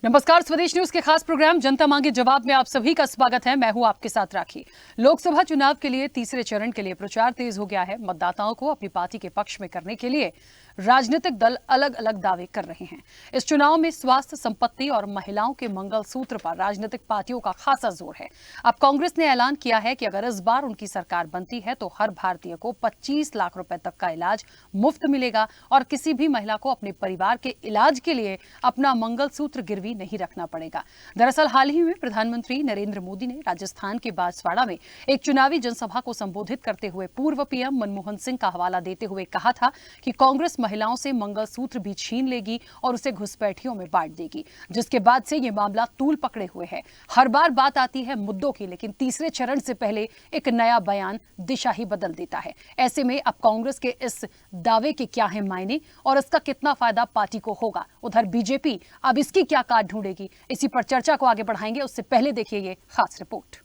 नमस्कार, स्वदेश न्यूज के खास प्रोग्राम जनता मांगे जवाब में आप सभी का स्वागत है। मैं हूं आपके साथ राखी। लोकसभा चुनाव के लिए तीसरे चरण के लिए प्रचार तेज हो गया है। मतदाताओं को अपनी पार्टी के पक्ष में करने के लिए राजनीतिक दल अलग अलग दावे कर रहे हैं। इस चुनाव में स्वास्थ्य, संपत्ति और महिलाओं के मंगलसूत्र पर राजनीतिक पार्टियों का खासा जोर है। अब कांग्रेस ने ऐलान किया है कि अगर इस बार उनकी सरकार बनती है तो हर भारतीय को 25 लाख रुपए तक का इलाज मुफ्त मिलेगा और किसी भी महिला को अपने परिवार के इलाज के लिए अपना मंगलसूत्र गिरवी नहीं रखना पड़ेगा। दरअसल हाल ही में प्रधानमंत्री नरेंद्र मोदी ने राजस्थान के बांसवाड़ा में एक चुनावी जनसभा को संबोधित करते हुए पूर्व पीएम मनमोहन सिंह का हवाला देते हुए कहा था कि कांग्रेस महिलाओं से मंगलसूत्र भी छीन लेगी और उसे घुसपैठियों में बांट देगी, जिसके बाद से ये मामला तूल पकड़े हुए है। हर बार बात आती है मुद्दों की, लेकिन तीसरे चरण से पहले एक नया बयान दिशा ही बदल देता है। ऐसे में अब कांग्रेस के इस दावे के क्या है मायने और इसका कितना फायदा पार्टी को होगा? उधर बीजेपी अब इसकी क्या काट ढूंढेगी? इसी पर चर्चा को आगे बढ़ाएंगे। उससे पहले देखिए ये खास रिपोर्ट।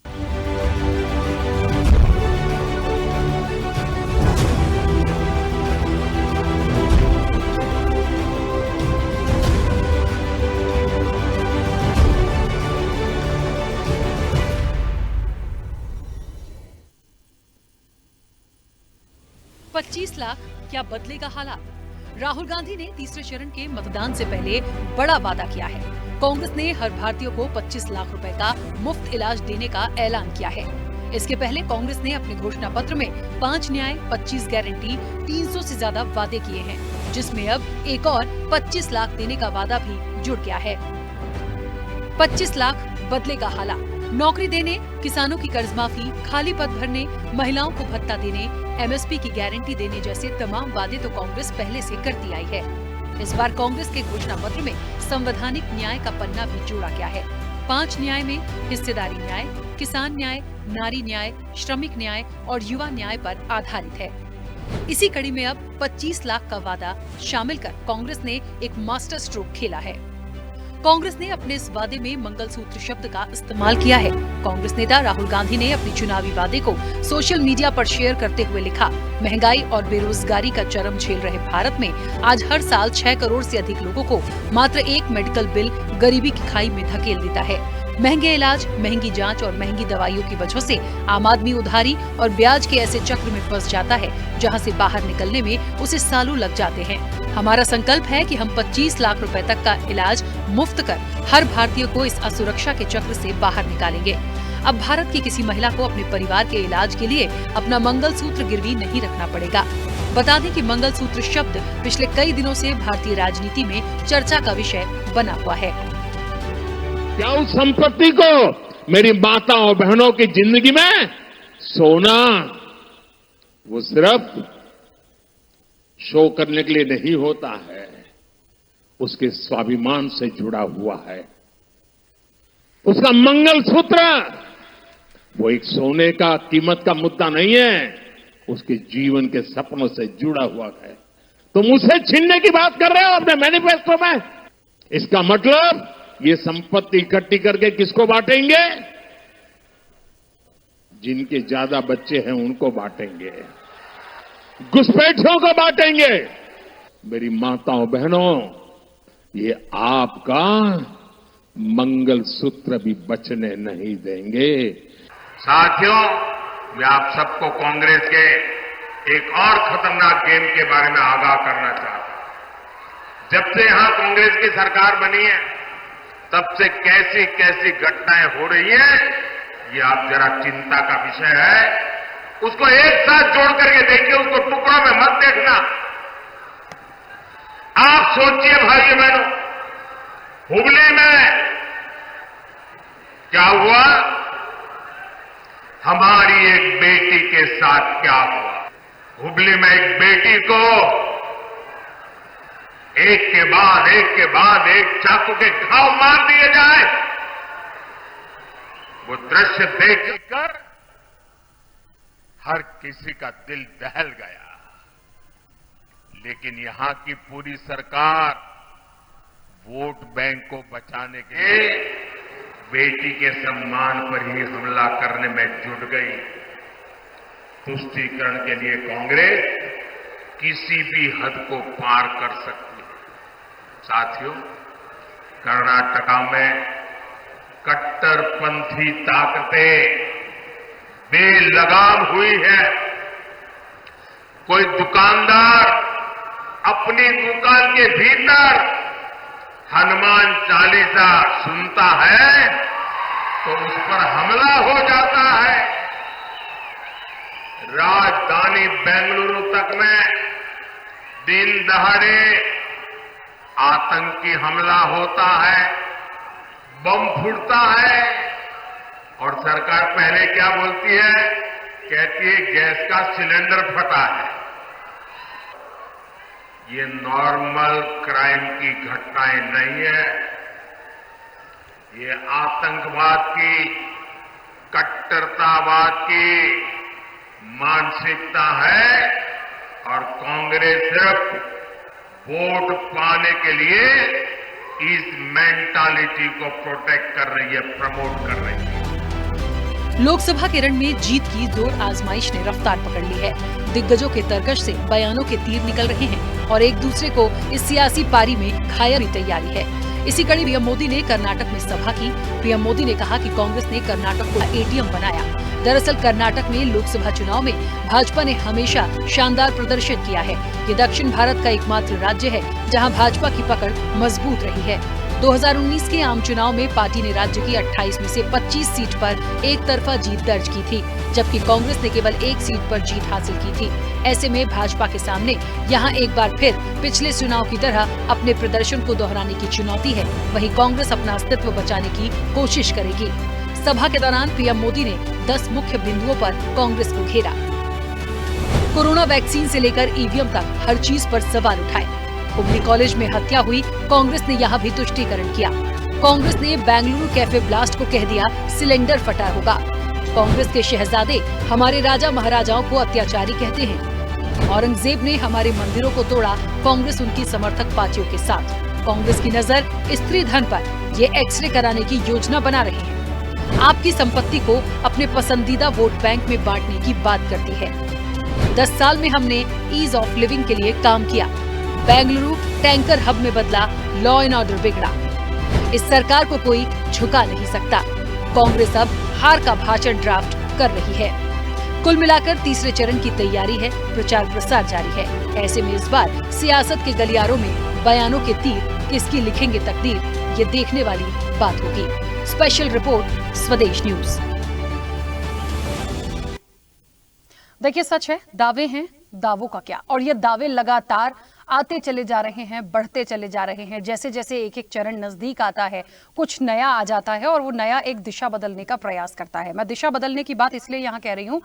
$25 लाख क्या बदलेगा हालात? राहुल गांधी ने तीसरे चरण के मतदान से पहले बड़ा वादा किया है। कांग्रेस ने हर भारतीय को 25 लाख रुपए का मुफ्त इलाज देने का ऐलान किया है। इसके पहले कांग्रेस ने अपने घोषणा पत्र में 5 न्याय, 25 गारंटी, 300 से ज्यादा वादे किए हैं, जिसमें अब एक और 25 लाख देने का वादा भी जुड़ गया है। 25 लाख बदलेगा हालात। नौकरी देने, किसानों की कर्ज माफी, खाली पद भरने, महिलाओं को भत्ता देने, एमएसपी की गारंटी देने जैसे तमाम वादे तो कांग्रेस पहले से करती आई है। इस बार कांग्रेस के घोषणा पत्र में संवैधानिक न्याय का पन्ना भी जोड़ा गया है। 5 न्याय में हिस्सेदारी न्याय, किसान न्याय, नारी न्याय, श्रमिक न्याय और युवा न्याय पर आधारित है। इसी कड़ी में अब 25 लाख का वादा शामिल कर कांग्रेस ने एक मास्टर स्ट्रोक खेला है। कांग्रेस ने अपने इस वादे में मंगलसूत्र शब्द का इस्तेमाल किया है। कांग्रेस नेता राहुल गांधी ने अपनी चुनावी वादे को सोशल मीडिया पर शेयर करते हुए लिखा, महंगाई और बेरोजगारी का चरम झेल रहे भारत में आज हर साल 6 करोड़ से अधिक लोगों को मात्र एक मेडिकल बिल गरीबी की खाई में धकेल देता है। महंगे इलाज, महंगी जांच और महंगी दवाइयों की वजह से आम आदमी उधारी और ब्याज के ऐसे चक्र में फंस जाता है जहां से बाहर निकलने में उसे सालों लग जाते हैं। हमारा संकल्प है कि हम 25 लाख रुपए तक का इलाज मुफ्त कर हर भारतीय को इस असुरक्षा के चक्र से बाहर निकालेंगे। अब भारत की किसी महिला को अपने परिवार के इलाज के लिए अपना मंगलसूत्र गिरवी नहीं रखना पड़ेगा। बता दें कि मंगलसूत्र शब्द पिछले कई दिनों से भारतीय राजनीति में चर्चा का विषय बना हुआ है। क्या उस संपत्ति को मेरी माता और बहनों की जिंदगी में सोना वो सिर्फ शो करने के लिए नहीं होता है, उसके स्वाभिमान से जुड़ा हुआ है। उसका मंगलसूत्र वो एक सोने का कीमत का मुद्दा नहीं है, उसके जीवन के सपनों से जुड़ा हुआ है। तुम उसे छीनने की बात कर रहे हो अपने मैनिफेस्टो में। इसका मतलब ये संपत्ति इकट्ठी करके किसको बांटेंगे? जिनके ज्यादा बच्चे हैं उनको बांटेंगे, घुसपैठियों को बांटेंगे। मेरी माताओं बहनों, ये आपका मंगलसूत्र भी बचने नहीं देंगे। साथियों, मैं आप सबको कांग्रेस के एक और खतरनाक गेम के बारे में आगाह करना चाहता हूं। जब से यहां कांग्रेस की सरकार बनी है, तब से कैसी कैसी घटनाएं हो रही हैं, ये आप जरा चिंता का विषय है। उसको एक साथ जोड़ करके देखिए, उसको टुकड़ों में मत देखना। आप सोचिए भाइयों बहनों, हुबली में क्या हुआ? हमारी एक बेटी के साथ क्या हुआ? हुबली में एक बेटी को एक के बाद एक चाकू के घाव मार दिए जाए। वो दृश्य देखकर हर किसी का दिल दहल गया। लेकिन यहां की पूरी सरकार वोट बैंक को बचाने के लिए बेटी के सम्मान पर ही हमला करने में जुट गई। तुष्टीकरण के लिए कांग्रेस किसी भी हद को पार कर सकती है। साथियों, कर्नाटका में कट्टरपंथी ताकतें बेलगाम हुई है। कोई दुकानदार अपनी दुकान के भीतर हनुमान चालीसा सुनता है तो उस पर हमला हो जाता है। राजधानी बेंगलुरु तक में दिन दहाड़े आतंकी हमला होता है, बम फूटता है और सरकार पहले क्या बोलती है? कहती है गैस का सिलेंडर फटा है। ये नॉर्मल क्राइम की घटनाएं नहीं है, ये आतंकवाद की, कट्टरतावाद की मानसिकता है और कांग्रेस सिर्फ वोट पाने के लिए इस मेंटालिटी को प्रोटेक्ट कर रही है, प्रमोट कर रही है। लोकसभा के रण में जीत की जोर आजमाइश ने रफ्तार पकड़ ली है। दिग्गजों के तर्कश से बयानों के तीर निकल रहे हैं और एक दूसरे को इस सियासी पारी में घायल की तैयारी है। इसी कड़ी पीएम मोदी ने कर्नाटक में सभा की। पीएम मोदी ने कहा कि कांग्रेस ने कर्नाटक को एटीएम बनाया। दरअसल कर्नाटक में लोकसभा चुनाव में भाजपा ने हमेशा शानदार प्रदर्शन किया है। ये दक्षिण भारत का एकमात्र राज्य है जहां भाजपा की पकड़ मजबूत रही है। 2019 के आम चुनाव में पार्टी ने राज्य की 28 में से 25 सीट पर एक तरफा जीत दर्ज की थी, जबकि कांग्रेस ने केवल एक सीट पर जीत हासिल की थी। ऐसे में भाजपा के सामने यहां एक बार फिर पिछले चुनाव की तरह अपने प्रदर्शन को दोहराने की चुनौती है। वहीं कांग्रेस अपना अस्तित्व बचाने की कोशिश करेगी। सभा के दौरान पीएम मोदी ने 10 मुख्य बिंदुओं पर कांग्रेस को घेरा। कोरोना वैक्सीन से लेकर ईवीएम तक हर चीज पर सवाल उठाए। हुबली कॉलेज में हत्या हुई, कांग्रेस ने यहाँ भी तुष्टीकरण किया। कांग्रेस ने बेंगलुरु कैफे ब्लास्ट को कह दिया सिलेंडर फटा होगा। कांग्रेस के शहजादे हमारे राजा महाराजाओं को अत्याचारी कहते हैं। औरंगजेब ने हमारे मंदिरों को तोड़ा, कांग्रेस उनकी समर्थक पार्टियों के साथ। कांग्रेस की नजर स्त्री धन पर, ये एक्सरे कराने की योजना बना रहे हैं। आपकी संपत्ति को अपने पसंदीदा वोट बैंक में बांटने की बात करती है। 10 साल में हमने ईज ऑफ लिविंग के लिए काम किया। बेंगलुरु टैंकर हब में बदला लॉ एंड ऑर्डर बिगड़ा। इस सरकार को कोई झुका नहीं सकता। कांग्रेस अब हार का भाषण ड्राफ्ट कर रही है। कुल मिलाकर तीसरे चरण की तैयारी है, प्रचार प्रसार जारी है। ऐसे में इस बार सियासत के गलियारों में बयानों के तीर किसकी लिखेंगे तकदीर, ये देखने वाली बात होगी। स्पेशल रिपोर्ट स्वदेश न्यूज। देखिए, सच है, दावे हैं, दावों का क्या। और ये दावे लगातार आते चले जा रहे हैं, बढ़ते चले जा रहे हैं। जैसे जैसे एक एक चरण नजदीक आता है, कुछ नया आ जाता है और वो नया एक दिशा बदलने का प्रयास करता है। मैं दिशा बदलने की बात इसलिए यहाँ कह रही हूँ,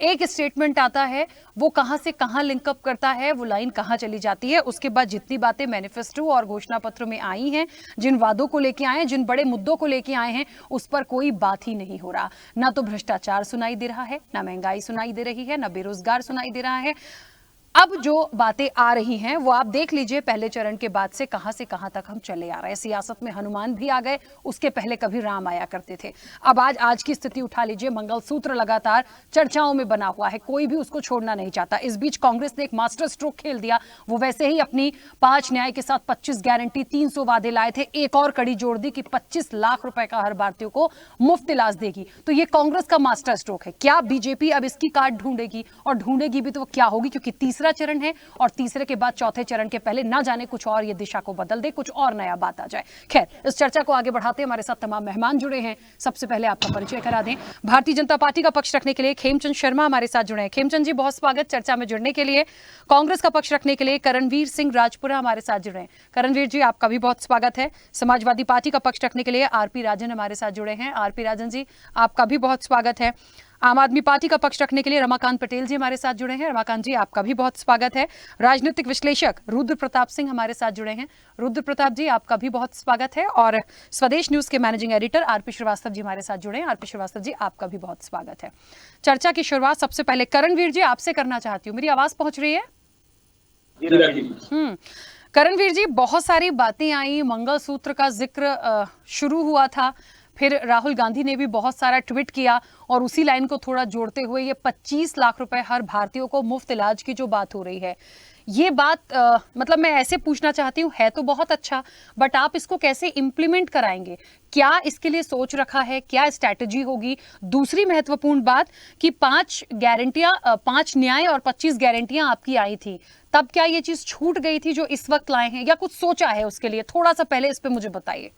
एक स्टेटमेंट आता है, वो कहां से कहां लिंकअप करता है, वो लाइन कहां चली जाती है। उसके बाद जितनी बातें मैनिफेस्टो और घोषणा पत्र में आई हैं, जिन वादों को लेके आए हैं, जिन बड़े मुद्दों को लेके आए हैं, उस पर कोई बात ही नहीं हो रहा। ना तो भ्रष्टाचार सुनाई दे रहा है, ना महंगाई सुनाई दे रही है, ना बेरोजगार सुनाई दे रहा है। अब जो बातें आ रही हैं वो आप देख लीजिए, पहले चरण के बाद से कहां तक हम चले आ रहे हैं। सियासत में हनुमान भी आ गए, उसके पहले कभी राम आया करते थे। अब आज की स्थिति उठा लीजिए, मंगलसूत्र लगातार चर्चाओं में बना हुआ है, कोई भी उसको छोड़ना नहीं चाहता। इस बीच कांग्रेस ने एक मास्टर स्ट्रोक खेल दिया। वो वैसे ही अपनी 5 न्याय के साथ 25 गारंटी 300 वादे लाए थे, एक और कड़ी जोड़ दी कि 25 लाख रुपए का हर भारतीय को मुफ्त इलाज देगी। तो ये कांग्रेस का मास्टर स्ट्रोक है। क्या बीजेपी अब इसकी काट ढूंढेगी? और ढूंढेगी भी तो क्या होगी, क्योंकि तीसरा चरण है और तीसरे के बाद चौथे चरण के पहले ना जाने कुछ और ये दिशा को बदल दे, कुछ और नया बात आ जाए। खैर, इस चर्चा को आगे बढ़ाते हमारे साथ तमाम मेहमान जुड़े हैं। सबसे पहले आपका परिचय करा दें। भारतीय जनता पार्टी का पक्ष रखने के लिए खेमचंद शर्मा हमारे साथ जुड़े हैं। खेमचंद जी, बहुत स्वागत चर्चा में जुड़ने के लिए। कांग्रेस का पक्ष रखने के लिए करणवीर सिंह राजपुरा हमारे साथ जुड़े हैं। करणवीर जी, आपका भी बहुत स्वागत है। समाजवादी पार्टी का पक्ष रखने के लिए आरपी राजन हमारे साथ जुड़े हैं। आरपी राजन जी, आपका भी बहुत स्वागत है। आम आदमी पार्टी का पक्ष रखने के लिए रमाकांत पटेल जी हमारे साथ जुड़े हैं। रमाकांत जी, आपका भी बहुत स्वागत है। राजनीतिक विश्लेषक रुद्र प्रताप सिंह हमारे साथ जुड़े हैं। रुद्र प्रताप जी, आपका भी बहुत स्वागत है। और स्वदेश न्यूज के managing editor RP Srivastava ji हमारे साथ जुड़े हैं। आरपी श्रीवास्तव जी, आपका भी बहुत स्वागत है। चर्चा की शुरुआत सबसे पहले करणवीर जी आपसे करना चाहती हूँ। मेरी आवाज पहुंच रही है? करणवीर जी, बहुत सारी बातें आई, मंगलसूत्र का जिक्र शुरू हुआ था, फिर राहुल गांधी ने भी बहुत सारा ट्वीट किया और उसी लाइन को थोड़ा जोड़ते हुए ये 25 लाख रुपए हर भारतीयों को मुफ्त इलाज की जो बात हो रही है, ये बात मतलब मैं ऐसे पूछना चाहती हूँ, है तो बहुत अच्छा, बट आप इसको कैसे इंप्लीमेंट कराएंगे? क्या इसके लिए सोच रखा है? क्या स्ट्रैटेजी होगी? दूसरी महत्वपूर्ण बात कि 5 गारंटियां, 5 न्याय और 25 गारंटियां आपकी आई थी, तब क्या ये चीज छूट गई थी जो इस वक्त लाए हैं, या कुछ सोचा है उसके लिए? थोड़ा सा पहले इस पे मुझे बताइए।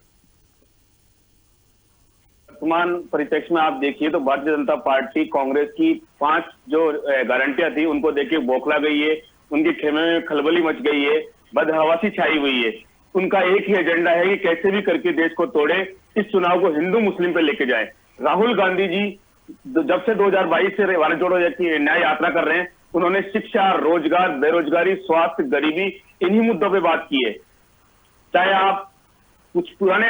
वर्तमान परिप्रेक्ष्य में आप देखिए तो भारतीय जनता पार्टी कांग्रेस की 5 जो गारंटियां थी उनको देखिए बौखला गई है, उनके खेमे में खलबली मच गई है, बदहवासी छाई हुई है। उनका एक ही एजेंडा है कि कैसे भी करके देश को तोड़े, इस चुनाव को हिंदू मुस्लिम पे लेके जाए। राहुल गांधी जी जब से 2022 से भारत जोड़ो की न्याय यात्रा कर रहे हैं, उन्होंने शिक्षा, रोजगार, बेरोजगारी, स्वास्थ्य, गरीबी, इन्हीं मुद्दों पे बात की है। चाहे आप कुछ पुराने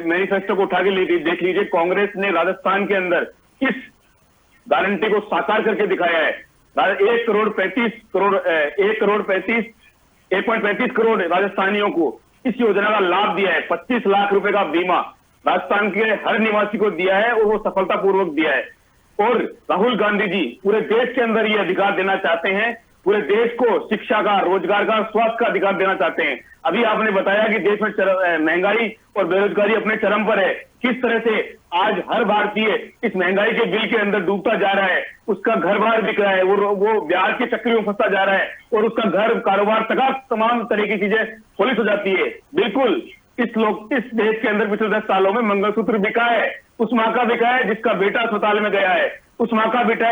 मैनिफेस्टो को उठा के देख लीजिए, कांग्रेस ने राजस्थान के अंदर किस गारंटी को साकार करके दिखाया है। 1.35 करोड़ राजस्थानियों को इस योजना का लाभ दिया है। 25 लाख रुपए का बीमा राजस्थान के हर निवासी को दिया है और वो सफलतापूर्वक दिया है। और राहुल गांधी जी पूरे देश के अंदर ये अधिकार देना चाहते हैं, पूरे देश को शिक्षा का, रोजगार का, स्वास्थ्य का अधिकार देना चाहते हैं। अभी आपने बताया कि देश में महंगाई और बेरोजगारी अपने चरम पर है। किस तरह से आज हर भारतीय इस महंगाई के बिल के अंदर डूबता जा रहा है, उसका घर बार बिक रहा है, वो ब्याज के चक्कर में फंसता जा रहा है और उसका घर, कारोबार, तमाम तरह की चीजें पुलिस हो जाती है। बिल्कुल इस देश के अंदर पिछले 10 सालों में मंगलसूत्र बिका है, उस माँ का बिका है जिसका बेटा अस्पताल में गया है, उस माँ का बिका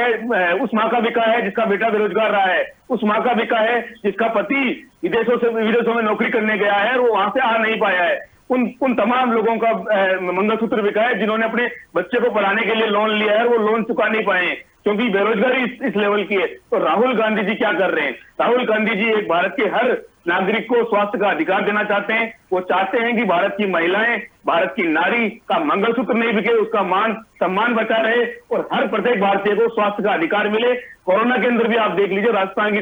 है जिसका बेटा बेरोजगार रहा है, उस माँ का बिका है जिसका पति विदेशों में नौकरी करने गया है और वो वहां से आ नहीं पाया है। उन तमाम लोगों का मंगलसूत्र बिका है जिन्होंने अपने बच्चे को पढ़ाने के लिए लोन लिया है और वो लोन चुका नहीं पाए हैं क्योंकि बेरोजगारी इस लेवल की है। तो राहुल गांधी जी क्या कर रहे हैं? राहुल गांधी जी एक भारत के हर नागरिक को स्वास्थ्य का अधिकार देना चाहते हैं। वो चाहते हैं कि भारत की महिलाएं, भारत की नारी का मंगलसूत्र नहीं बिके, उसका मान सम्मान बचा रहे और हर प्रत्येक भारतीय को स्वास्थ्य का अधिकार मिले। कोरोना के अंदर भी आप देख लीजिए, राजस्थान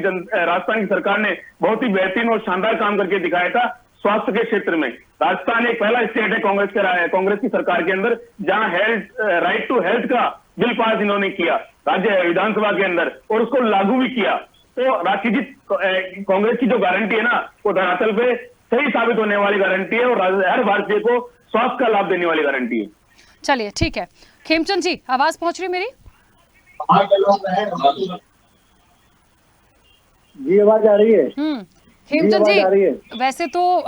की सरकार ने बहुत ही बेहतरीन और शानदार काम करके दिखाया था स्वास्थ्य के क्षेत्र में। राजस्थान एक पहला स्टेट है कांग्रेस की सरकार के अंदर जहां राइट टू हेल्थ का बिल पास इन्होंने किया राज्य विधानसभा के अंदर और उसको लागू भी किया। तो कांग्रेस की जो गारंटी है ना, वो धरातल पे सही साबित होने वाली गारंटी है और हर भारतीय को स्वास्थ्य का लाभ देने वाली गारंटी है। चलिए ठीक है, खेमचंद जी आवाज पहुंच रही मेरी? जी आवाज आ रही है। खेमचंद जी, वैसे तो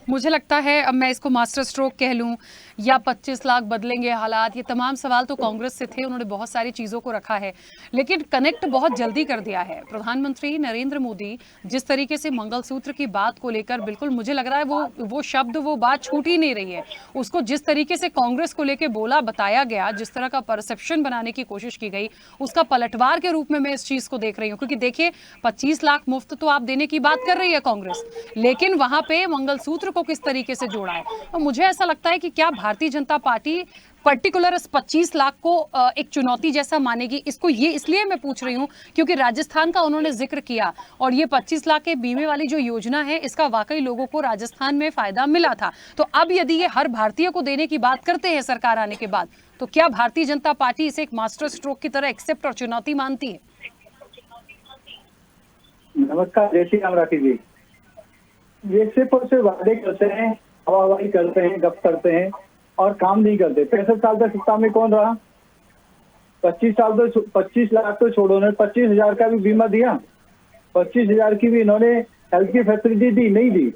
मुझे लगता है, अब मैं इसको मास्टर स्ट्रोक कह लूं या 25 लाख बदलेंगे हालात, ये तमाम सवाल तो कांग्रेस से थे, उन्होंने बहुत सारी चीज़ों को रखा है, लेकिन कनेक्ट बहुत जल्दी कर दिया है। प्रधानमंत्री नरेंद्र मोदी जिस तरीके से मंगलसूत्र की बात को लेकर, बिल्कुल मुझे लग रहा है वो शब्द, वो बात छूट ही नहीं रही है। उसको जिस तरीके से कांग्रेस को लेकर बोला, बताया गया, जिस तरह का परसेप्शन बनाने की कोशिश की गई, उसका पलटवार के रूप में मैं इस चीज़ को देख रही हूँ। क्योंकि देखिए 25 लाख मुफ्त तो आप देने की बात कर रही है कांग्रेस, लेकिन वहां पे मंगलसूत्र को किस तरीके से जोड़ा है। और मुझे ऐसा लगता है कि क्या भारतीय जनता पार्टी पर्टिकुलर इस 25 लाख को एक चुनौती जैसा मानेगी? इसको ये इसलिए मैं पूछ रही हूँ क्योंकि राजस्थान का उन्होंने जिक्र किया और ये 25 लाख के बीमे वाली जो योजना है, इसका वाकई लोगों को राजस्थान में फायदा मिला था। तो अब यदि ये हर भारतीय को देने की बात करते हैं सरकार आने के बाद, तो क्या भारतीय जनता पार्टी इसे एक मास्टर स्ट्रोक की तरह एक्सेप्ट और चुनौती मानती है? नमस्कार, जय श्री राम राठी जी। ये सिर्फ और सिर्फ वादे करते हैं, हवाबाजी करते हैं, गप करते हैं और काम नहीं करते। 65 साल तक सत्ता में कौन रहा? 25 लाख तो छोड़ो, उन्होंने 25,000 का भी बीमा दिया, 25,000 की भी इन्होंने हेल्थ की फैसिलिटी दी, नहीं दी।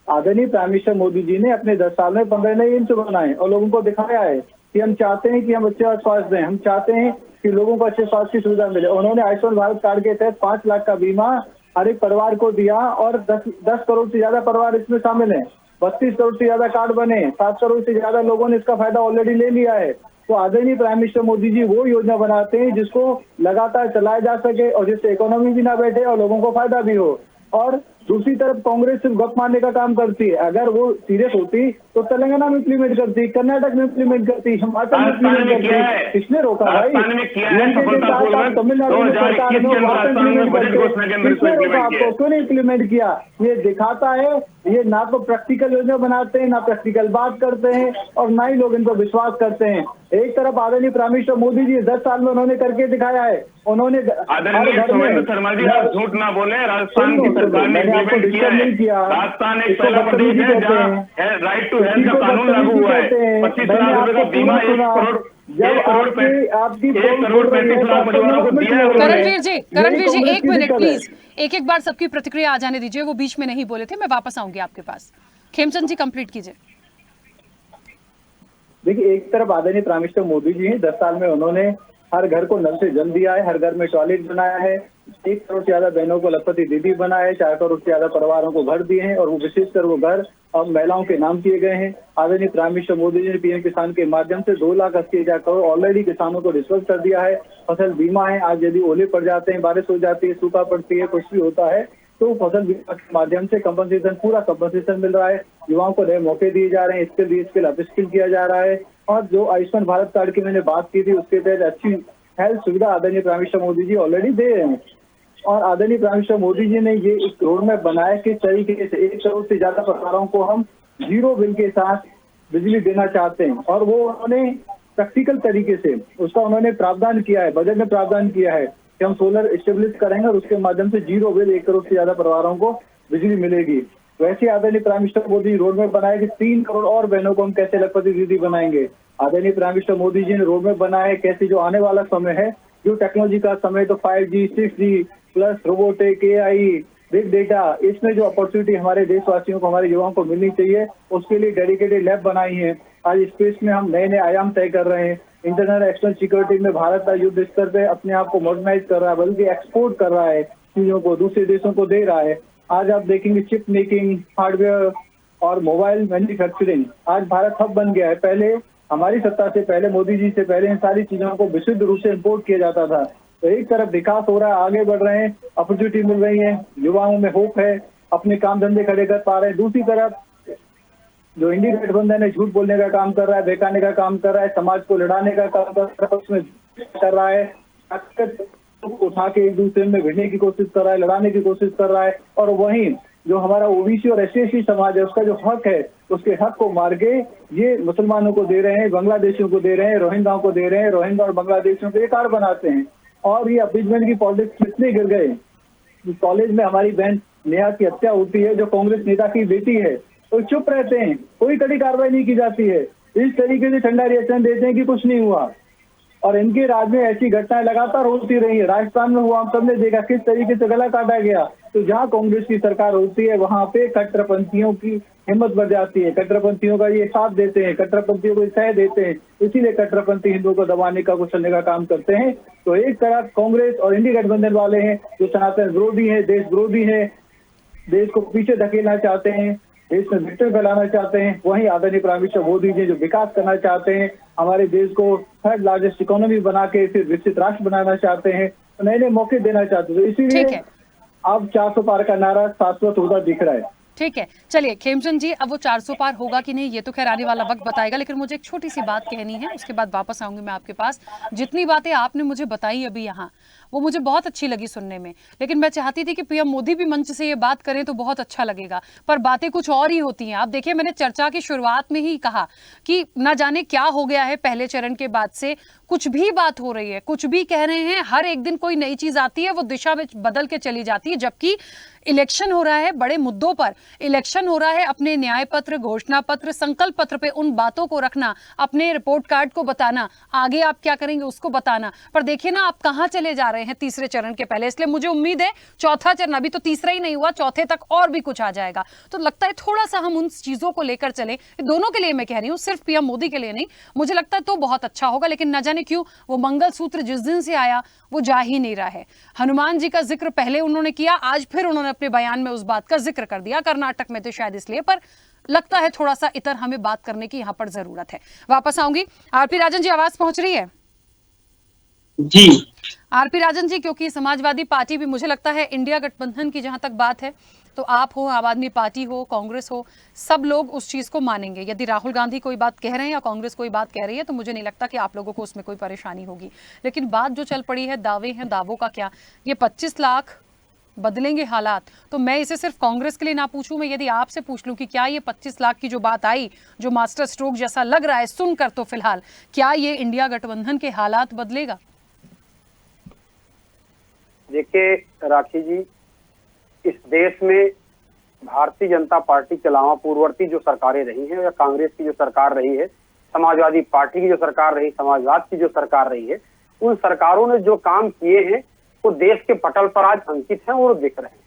आदरणीय प्राइम मिनिस्टर मोदी जी ने अपने 10 साल में 15 नए एम्स बनाए और लोगों को दिखाया है कि हम चाहते हैं कि हम अच्छा स्वास्थ्य दें, हम चाहते हैं कि लोगों को अच्छे स्वास्थ्य की सुविधा मिले। उन्होंने आयुष्मान भारत कार्ड के तहत 5 लाख का बीमा हर एक परिवार को दिया और 10 करोड़ से ज्यादा परिवार इसमें शामिल हैं। 32 करोड़ से ज्यादा कार्ड बने, 7 करोड़ से ज्यादा लोगों ने इसका फायदा ऑलरेडी ले लिया है। तो आदरणीय प्राइम मिनिस्टर मोदी जी वो योजना बनाते हैं जिसको लगातार चलाया जा सके और जिससे इकोनॉमी भी ना बैठे और लोगों को फायदा भी हो। और दूसरी तरफ कांग्रेस सिर्फ गप मारने का काम करती है। अगर वो सीरियस होती तो तेलंगाना में इम्प्लीमेंट करती, कर्नाटक में इम्प्लीमेंट करती, हिमाचल में राजस्थान इम्प्लीमेंट में किया करती। है, किसने रोका भाई? राजस्थान में किया है DMK के साथ आप सफलतापूर्वक तमिलनाडु में सरकार 2021 में के अंदर वहाँ राजस्थान में इम्प्लीमेंट बजट करते। घोषणा के अंदर इसको किसने रोका इम्प्लीमेंट आपको? किया। क्यों नहीं इम्प्लीमेंट किया? ये दिखाता है, ये ना तो प्रैक्टिकल योजना बनाते हैं, ना प्रैक्टिकल बात करते हैं, और ना ही लोग इन पर विश्वास करते हैं। एक तरफ आदरणीय प्राइम मिनिस्टर मोदी जी 10 साल में उन्होंने करके दिखाया है। उन्होंने आदरणीय सुरेंद्र शर्मा जी, आप झूठ ना बोले, राजस्थान की सरकार ने इम्प्लीमेंट किया है। राजस्थान एक पहला प्रदेश है जहाँ राइट टू हेल्थ का कानून लागू हुआ है। 25 लाख रुपए का बीमा 1 करोड़ 35 लाख परिवारों को दिया है। करणवीर जी एक मिनट प्लीज, एक बार सबकी प्रतिक्रिया आ जाने दीजिए, वो बीच में नहीं बोले थे, मैं वापस आऊंगी आपके पास। खेमचंद जी कंप्लीट कीजिए। देखिए, एक तरफ आदरणीय प्राइम मिनिस्टर मोदी जी हैं, 10 साल में उन्होंने हर घर को नल से जल दिया है, हर घर में टॉयलेट बनाया है, 1 करोड़ से ज्यादा बहनों को लखपति दीदी बनाया है, 4 करोड़ से ज्यादा परिवारों को घर दिए हैं, और वो विशेषकर वो घर अब महिलाओं के नाम किए गए हैं। आदरणीय प्राइम मिनिस्टर मोदी जी ने पीएम किसान के माध्यम से 2,80,000 करोड़ ऑलरेडी किसानों को डिस्बर्स कर दिया है। फसल बीमा है, आज यदि ओले पड़ जाते हैं, बारिश हो जाती है, सूखा पड़ती है, कुछ भी होता है, तो फसल बीमा के माध्यम से कंपनसेशन, पूरा कंपनसेशन मिल रहा है। युवाओं को नए मौके दिए जा रहे हैं, स्किल अपस्किल किया जा रहा है। और जो आयुष्मान भारत कार्ड की मैंने बात की थी, उसके तहत अच्छी हेल्थ सुविधा आदरणीय prime minister Modi ji already दे रहे हैं। और आदरणीय प्राइम मिनिस्टर मोदी जी ने ये एक रोड मैप बनाया किस तरीके से 1 करोड़ से ज्यादा परिवारों को हम 0 बिल के साथ बिजली देना चाहते हैं, और वो उन्होंने प्रैक्टिकल तरीके से उसका उन्होंने प्रावधान किया है, बजट में प्रावधान किया है कि हम सोलर स्टेब्लिश करेंगे और उसके माध्यम से 0 बिल 1 करोड़ से ज्यादा परिवारों को बिजली मिलेगी। वैसे आदरणीय prime minister Modi road map बनाया कि 3 करोड़ और बहनों को हम कैसे लखपति दीदी बनाएंगे। आदरणीय प्राइम मिनिस्टर मोदी जी ने रोड मैप बनाया है कैसे जो आने वाला समय है, जो टेक्नोलॉजी का समय, तो 5G 6G plus robotic, AI, big data, इसमें जो अपॉर्चुनिटी हमारे देशवासियों को, हमारे युवाओं को मिलनी चाहिए, उसके लिए डेडिकेटेड लैब बनाई है। आज स्पेस में हम नए नए आयाम तय कर रहे हैं। इंटरनल एक्सटर्नल सिक्योरिटी में भारत का युद्ध स्तर पे अपने आप को मॉडर्नाइज कर रहा है, बल्कि एक्सपोर्ट कर रहा है, चीजों को दूसरे देशों को दे रहा है। आज आप देखेंगे चिप मेकिंग, हार्डवेयर और मोबाइल मैन्युफैक्चरिंग, आज भारत हब बन गया है। पहले हमारी सत्ता से पहले, मोदी जी से पहले, इन सारी चीजों को विशुद्ध रूप से इम्पोर्ट किया जाता था। तो एक तरफ विकास हो रहा है, आगे बढ़ रहे हैं, अपॉर्चुनिटी मिल रही है, युवाओं में होप है, अपने काम धंधे खड़े कर पा रहे हैं। दूसरी तरफ जो इंडिया गठबंधन है, झूठ बोलने का काम कर रहा है, बहकाने का काम कर रहा है, समाज को लड़ाने का काम कर रहा है, उसमें कर रहा है, उठा के एक दूसरे में भिड़ने की कोशिश कर रहा है, लड़ाने की कोशिश कर रहा है। और वहीं जो हमारा ओबीसी और SC समाज है, उसका जो हक है, उसके हक को मार के ये मुसलमानों को दे रहे हैं, बांग्लादेशियों को दे रहे हैं, रोहिंग्याओं को दे रहे हैं, रोहिंग्या और बांग्लादेशियों को एक कार्ड बनाते हैं। और ये अपीजमेंट की पॉलिटिक्स कितने गिर गए। कॉलेज में हमारी बहन नेहा की हत्या होती है, जो कांग्रेस नेता की बेटी है, तो चुप रहते हैं, कोई कड़ी कार्रवाई नहीं की जाती है। इस तरीके से ठंडा रिएक्शन देते हैं कि कुछ नहीं हुआ। और इनके राज में ऐसी घटनाएं लगातार होती रही है। राजस्थान में हुआ, हम सबने देखा किस तरीके से गला काटा गया। तो जहां कांग्रेस की सरकार होती है, वहां पे कट्टरपंथियों की हिम्मत बढ़ जाती है, कट्टरपंथियों का ये साथ देते हैं, कट्टरपंथियों को सह देते हैं, इसीलिए कट्टरपंथी हिंदुओं को दबाने का, कुचलने का काम करते हैं। तो एक तरफ कांग्रेस और इंडिया गठबंधन वाले हैं जो सनातन विरोधी है, देश विरोधी है, देश को पीछे धकेलना चाहते हैं, देश में विघटन फैलाना चाहते हैं। वहीं आदरणीय प्राइम मिनिस्टर मोदी जी जो विकास करना चाहते हैं, हमारे देश को 3rd लार्जेस्ट इकोनॉमी बना के फिर विकसित राष्ट्र बनाना चाहते हैं, नए नए मौके देना चाहते हैं। तो इसीलिए अब 400 पार का नारा शाश्वत होता दिख रहा है। ठीक है, चलिए खेमचंद जी, अब वो 400 पार होगा कि नहीं ये तो खैर आने वाला वक्त बताएगा, लेकिन मुझे एक छोटी सी बात कहनी है, उसके बाद वापस आऊंगी मैं आपके पास। जितनी बातें आपने मुझे बताई अभी यहाँ, वो मुझे बहुत अच्छी लगी सुनने में, लेकिन मैं चाहती थी कि पीएम मोदी भी मंच से ये बात करें तो बहुत अच्छा लगेगा, पर बातें कुछ और ही होती हैं। आप देखिए, मैंने चर्चा की शुरुआत में ही कहा कि ना जाने क्या हो गया है, पहले चरण के बाद से कुछ भी बात हो रही है, कुछ भी कह रहे हैं, हर एक दिन कोई नई चीज आती है, वो दिशा में बदल के चली जाती है। जबकि इलेक्शन हो रहा है, बड़े मुद्दों पर इलेक्शन हो रहा है, अपने न्याय पत्र, घोषणा पत्र, संकल्प पत्र पे उन बातों को रखना, अपने रिपोर्ट कार्ड को बताना, आगे आप क्या करेंगे उसको बताना। पर देखिए ना, आप कहां चले जा रहे हैं तीसरे चरण के पहले। इसलिए मुझे उम्मीद है चौथा चरण, अभी तो तीसरा ही नहीं हुआ, चौथे तक और भी कुछ आ जाएगा। तो लगता है थोड़ा सा हम उन चीजों को लेकर चले, दोनों के लिए मैं कह रही हूं, सिर्फ पीएम मोदी के लिए नहीं, मुझे लगता है तो बहुत अच्छा होगा। लेकिन न जाने क्यों वो मंगलसूत्र जिस दिन से आया वो जा ही नहीं रहा है। हनुमान जी का जिक्र पहले उन्होंने किया, आज फिर उन्होंने अपने बयान में उस बात का जिक्र कर दिया, कर्नाटक में तो शायद इसलिए, पर लगता है थोड़ा सा इतर हमें बात करने की यहां पर जरूरत है। वापस आऊंगी। आरपी राजन जी, आवाज पहुंच रही है? जी आरपी राजन जी, क्योंकि समाजवादी पार्टी भी, मुझे लगता है इंडिया गठबंधन की जहां तक बात है, तो आप हो, आम आदमी पार्टी हो, कांग्रेस हो, सब लोग उस चीज को मानेंगे। यदि राहुल गांधी कोई बात कह रहे हैं या कांग्रेस कोई बात कह रही है तो मुझे नहीं लगता कि आप लोगों को उसमें कोई परेशानी होगी। लेकिन बात जो चल पड़ी है, दावे हैं, दावों का क्या, ये 25 लाख बदलेंगे हालात, तो मैं इसे सिर्फ कांग्रेस के लिए ना पूछूं, मैं यदि आपसे पूछ लूं कि क्या ये 25 लाख की जो बात आई, जो मास्टर स्ट्रोक जैसा लग रहा है सुनकर, तो फिलहाल क्या ये इंडिया गठबंधन के हालात बदलेगा? देखिए राखी जी, इस देश में भारतीय जनता पार्टी के अलावा पूर्ववर्ती जो सरकारें रही हैं या कांग्रेस की जो सरकार रही है, समाजवादी पार्टी की जो सरकार रही, समाजवाद की जो सरकार रही है, उन सरकारों ने जो काम किए हैं वो देश के पटल पर आज अंकित हैं और दिख रहे हैं।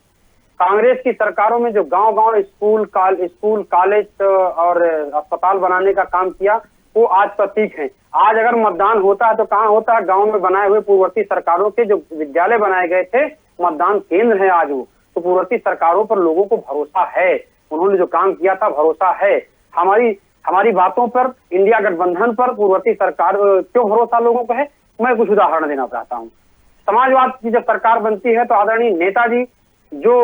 कांग्रेस की सरकारों में जो गांव-गांव स्कूल कॉलेज और अस्पताल बनाने का काम किया, वो आज प्रतीक है। आज अगर मतदान होता है तो कहाँ होता है? गांव में बनाए हुए पूर्ववर्ती सरकारों के जो विद्यालय बनाए गए थे, मतदान केंद्र है आज वो। तो पूर्ववर्ती सरकारों पर लोगों को भरोसा है, उन्होंने जो काम किया था भरोसा है। हमारी बातों पर, इंडिया गठबंधन पर पूर्ववर्ती सरकार क्यों भरोसा लोगों को है, मैं कुछ उदाहरण देना चाहता हूँ। समाजवाद की जब सरकार बनती है तो आदरणीय नेताजी जो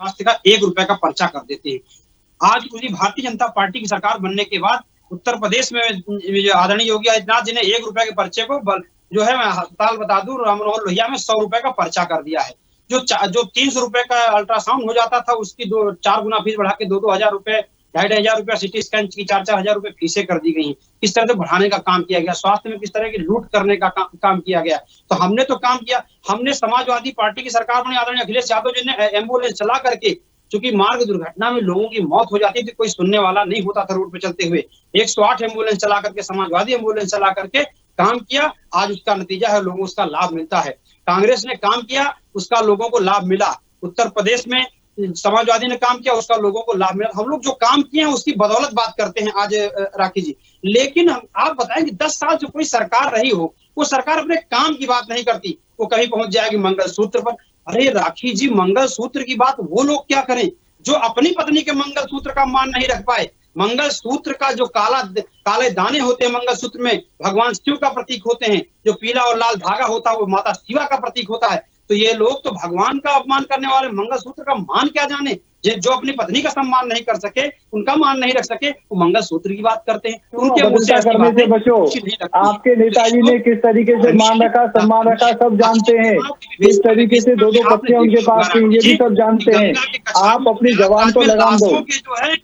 का 1 रुपए का पर्चा कर देते हैं, आज पूरी भारतीय जनता पार्टी की सरकार बनने के बाद उत्तर प्रदेश में जो आदरणीय योगी आदित्यनाथ जी ने 1 रुपए के पर्चे को जो है, मैं अस्पताल बता दूं, राम मनोहर लोहिया में 100 रुपए का पर्चा कर दिया है। जो 300 रुपए का अल्ट्रासाउंड हो जाता था, उसकी 4 गुना फीस बढ़ा के 2-2 हजार रुपए, 2,500 रुपया सिटी स्कैन की 4-4 हजार रुपए फीसें कर दी गई। किस तरह से बढ़ाने का काम किया गया, स्वास्थ्य में किस तरह की लूट करने का काम किया गया। तो हमने तो काम किया, हमने समाजवादी पार्टी की सरकार बनी, आदरणीय अखिलेश यादव जी ने एम्बुलेंस चला करके, चूंकि मार्ग दुर्घटना में लोगों की मौत हो जाती थी, कोई सुनने वाला नहीं होता था रोड पे चलते हुए, 108 एम्बुलेंस चला करके, समाजवादी एम्बुलेंस चला करके काम किया। आज उसका नतीजा है, लोगों को उसका लाभ मिलता है। कांग्रेस ने काम किया, उसका लोगों को लाभ मिला। उत्तर प्रदेश में समाजवादी ने काम किया, उसका लोगों को लाभ मिला। हम लोग जो काम किए हैं उसकी बदौलत बात करते हैं आज राखी जी। लेकिन आप बताएं कि 10 साल जो कोई सरकार रही हो, वो सरकार अपने काम की बात नहीं करती, वो कहीं पहुंच जाएगी मंगलसूत्र पर। अरे राखी जी, मंगलसूत्र की बात वो लोग क्या करें जो अपनी पत्नी के मंगलसूत्र का मान नहीं रख पाए। मंगलसूत्र का जो काले दाने होते हैं मंगलसूत्र में, भगवान शिव का प्रतीक होते हैं। जो पीला और लाल धागा होता है वो माता शिवा का प्रतीक होता है। तो ये लोग तो भगवान का अपमान करने वाले, मंगलसूत्र का मान क्या जाने। जो अपनी पत्नी का सम्मान नहीं कर सके, उनका मान नहीं रख सके, वो मंगलसूत्र की बात करते हैं। उनके करने से बचो। आपके नेताजी ने किस तरीके से मान रखा, सम्मान रखा, सब जानते हैं। किस तरीके से 2-2 पत्नियां उनके पास थी, ये भी सब जानते हैं। आप अपनी जवान तो लगा दो। जो है,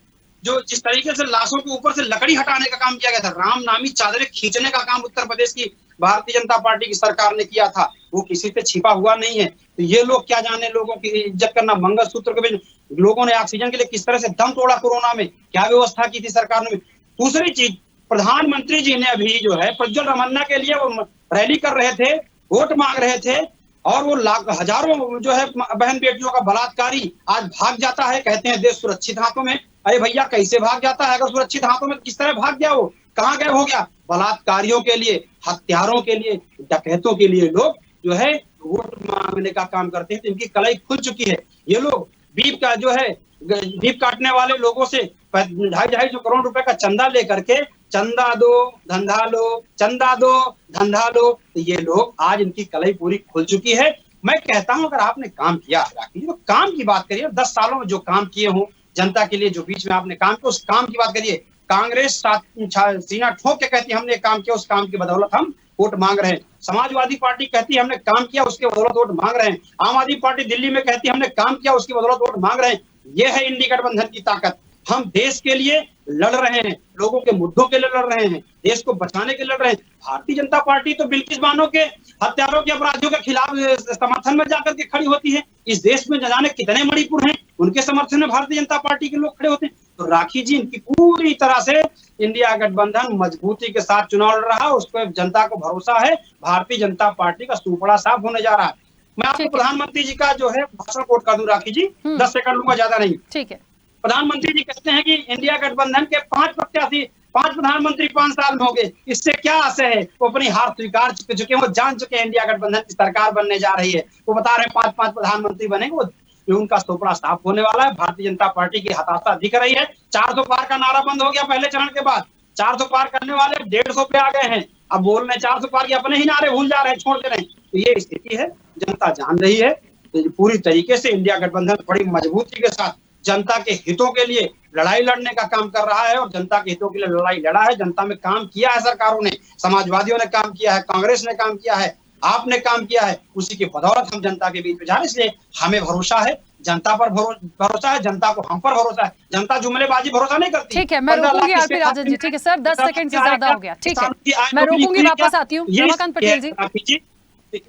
जो जिस तरीके से लाशों के ऊपर से लकड़ी हटाने का काम किया गया था, राम नामी चादरें खींचने का काम उत्तर प्रदेश की भारतीय जनता पार्टी की सरकार ने किया था, वो किसी से छिपा हुआ नहीं है। तो ये लोग क्या जाने लोगों की इज्जत करना। मंगलसूत्र के बीच लोगों ने ऑक्सीजन के लिए किस तरह से दम तोड़ा कोरोना में, क्या व्यवस्था की थी सरकार ने। दूसरी चीज, प्रधानमंत्री जी ने अभी जो है प्रज्वल रमन्ना के लिए वो रैली कर रहे थे, वोट मांग रहे थे, और वो हजारों जो है बहन बेटियों का बलात्कारी आज भाग जाता है, कहते हैं देश सुरक्षित हाथों में। अरे भैया, कैसे भाग जाता है? अगर सुरक्षित हाथों में किस तरह भाग गया? वो कहाँ गए हो गया? बलात्कारियों के लिए, हत्यारों के लिए, डकैतों के लिए लोग जो है वोट मांगने का काम करते हैं। तो इनकी कलाई खुल चुकी है। ये लोग बीफ का जो है, बीफ काटने वाले लोगों से 250 करोड़ रुपए का चंदा लेकर के, चंदा दो धंधा लो, चंदा दो धंधा लो। तो ये लोग आज इनकी कलाई पूरी खुल चुकी है। मैं कहता हूं, अगर आपने काम किया है तो काम की बात करिए। 10 सालों में जो काम किए हों जनता के लिए, जो बीच में आपने काम किया, उस काम की बात करिए। कांग्रेस सीना ठोक के कहती है हमने काम किया, उस काम की बदौलत हम वोट मांग रहे हैं। समाजवादी पार्टी कहती है हमने काम किया, उसके बदौलत वोट मांग रहे हैं। आम आदमी पार्टी दिल्ली में कहती है हमने काम किया, उसकी बदौलत वोट मांग रहे हैं। ये है इंडी गठबंधन की ताकत। हम देश के लिए लड़ रहे हैं, लोगों के मुद्दों के लिए लड़ रहे हैं, देश को बचाने के लिए लड़ रहे हैं। भारतीय जनता पार्टी तो बिल्किस बानो के हत्यारों के अपराधियों के खिलाफ समर्थन में जाकर के खड़ी होती है। इस देश में न जाने कितने मणिपुर हैं, उनके समर्थन में भारतीय जनता पार्टी के लोग खड़े होते हैं। तो राखी जी, इनकी पूरी तरह से इंडिया गठबंधन मजबूती के साथ चुनाव लड़ रहा है, उस पर जनता को भरोसा है। भारतीय जनता पार्टी का सुपड़ा साफ होने जा रहा है। मैं आपको प्रधानमंत्री जी का जो है भाषण कोट कर दूं राखी जी, 10 सेकंड लूंगा, ज्यादा नहीं। ठीक है। प्रधानमंत्री जी कहते हैं कि इंडिया गठबंधन के 5 प्रत्याशी, 5 प्रधानमंत्री 5 साल में हो गए, इससे क्या आशय है? वो अपनी हार स्वीकार चुके, वो जान चुके हैं इंडिया गठबंधन की सरकार बनने जा रही है। वो बता रहे हैं 5-5 प्रधानमंत्री बनेंगे, वो उनका सुपड़ा साफ होने वाला है। भारतीय जनता पार्टी की हताशा दिख रही है। 400 पार का नारा बंद हो गया पहले चरण के बाद, 400 पार करने वाले 150 पे आ गए हैं। अब बोल रहे 400 पार के अपने ही नारे भूल जा रहे हैं, छोड़ दे रहे हैं। तो ये स्थिति है। जनता जान रही है। तो पूरी तरीके से इंडिया गठबंधन बड़ी मजबूती के साथ जनता के हितों के लिए लड़ाई लड़ने का काम कर रहा है और जनता के हितों के लिए लड़ाई लड़ा है। जनता में काम किया है, सरकारों ने, समाजवादियों ने काम किया है, कांग्रेस ने काम किया है, आपने काम किया है, उसी की बदौलत हम जनता के बीच में जा रहे हैं। इसलिए हमें भरोसा है, जनता पर भरोसा है, जनता को हम पर भरोसा है। जनता जुमलेबाजी भरोसा नहीं करती। ठीक है, मैं रोकूंगी आरपी राजन जी। ठीक है सर, 10 सेकंड से ज्यादा हो गया। ठीक है, मैं रोकूंगी, वापस आती हूँ। रमाकांत पटेल जी,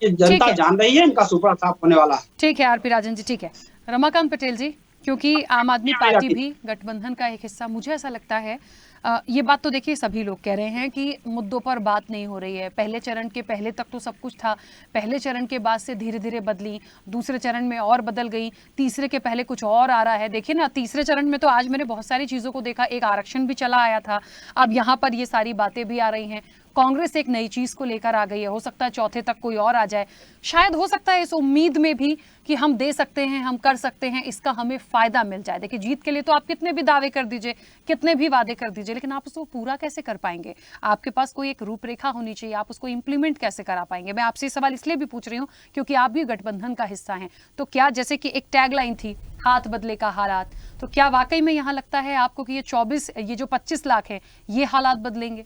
जनता जान रही है, इनका सुपड़ा साफ होने वाला है। ठीक है आरपी राजन जी। ठीक है रमाकांत पटेल जी, क्योंकि आम आदमी पार्टी भी गठबंधन का एक हिस्सा, मुझे ऐसा लगता है ये बात तो देखिए सभी लोग कह रहे हैं कि मुद्दों पर बात नहीं हो रही है। पहले चरण के पहले तक तो सब कुछ था, पहले चरण के बाद से धीरे धीरे बदली, दूसरे चरण में और बदल गई, तीसरे के पहले कुछ और आ रहा है। देखिए ना, तीसरे चरण में तो आज मैंने बहुत सारी चीज़ों को देखा, एक आरक्षण भी चला आया था, अब यहाँ पर ये सारी बातें भी आ रही हैं। कांग्रेस एक नई चीज को लेकर आ गई है, हो सकता है चौथे तक कोई और आ जाए, शायद हो सकता है इस उम्मीद में भी कि हम दे सकते हैं, हम कर सकते हैं, इसका हमें फायदा मिल जाए। देखिए जीत के लिए तो आप कितने भी दावे कर दीजिए, कितने भी वादे कर दीजिए, लेकिन आप उसको पूरा कैसे कर पाएंगे? आपके पास कोई एक रूपरेखा होनी चाहिए, आप उसको इंप्लीमेंट कैसे करा पाएंगे? मैं आपसे सवाल इसलिए भी पूछ रही हूँ क्योंकि आप भी गठबंधन का हिस्सा हैं। तो क्या, जैसे कि एक टैगलाइन थी, हाथ बदले का हालात, तो क्या वाकई में यहाँ लगता है आपको कि ये जो 25 लाख है ये हालात बदलेंगे?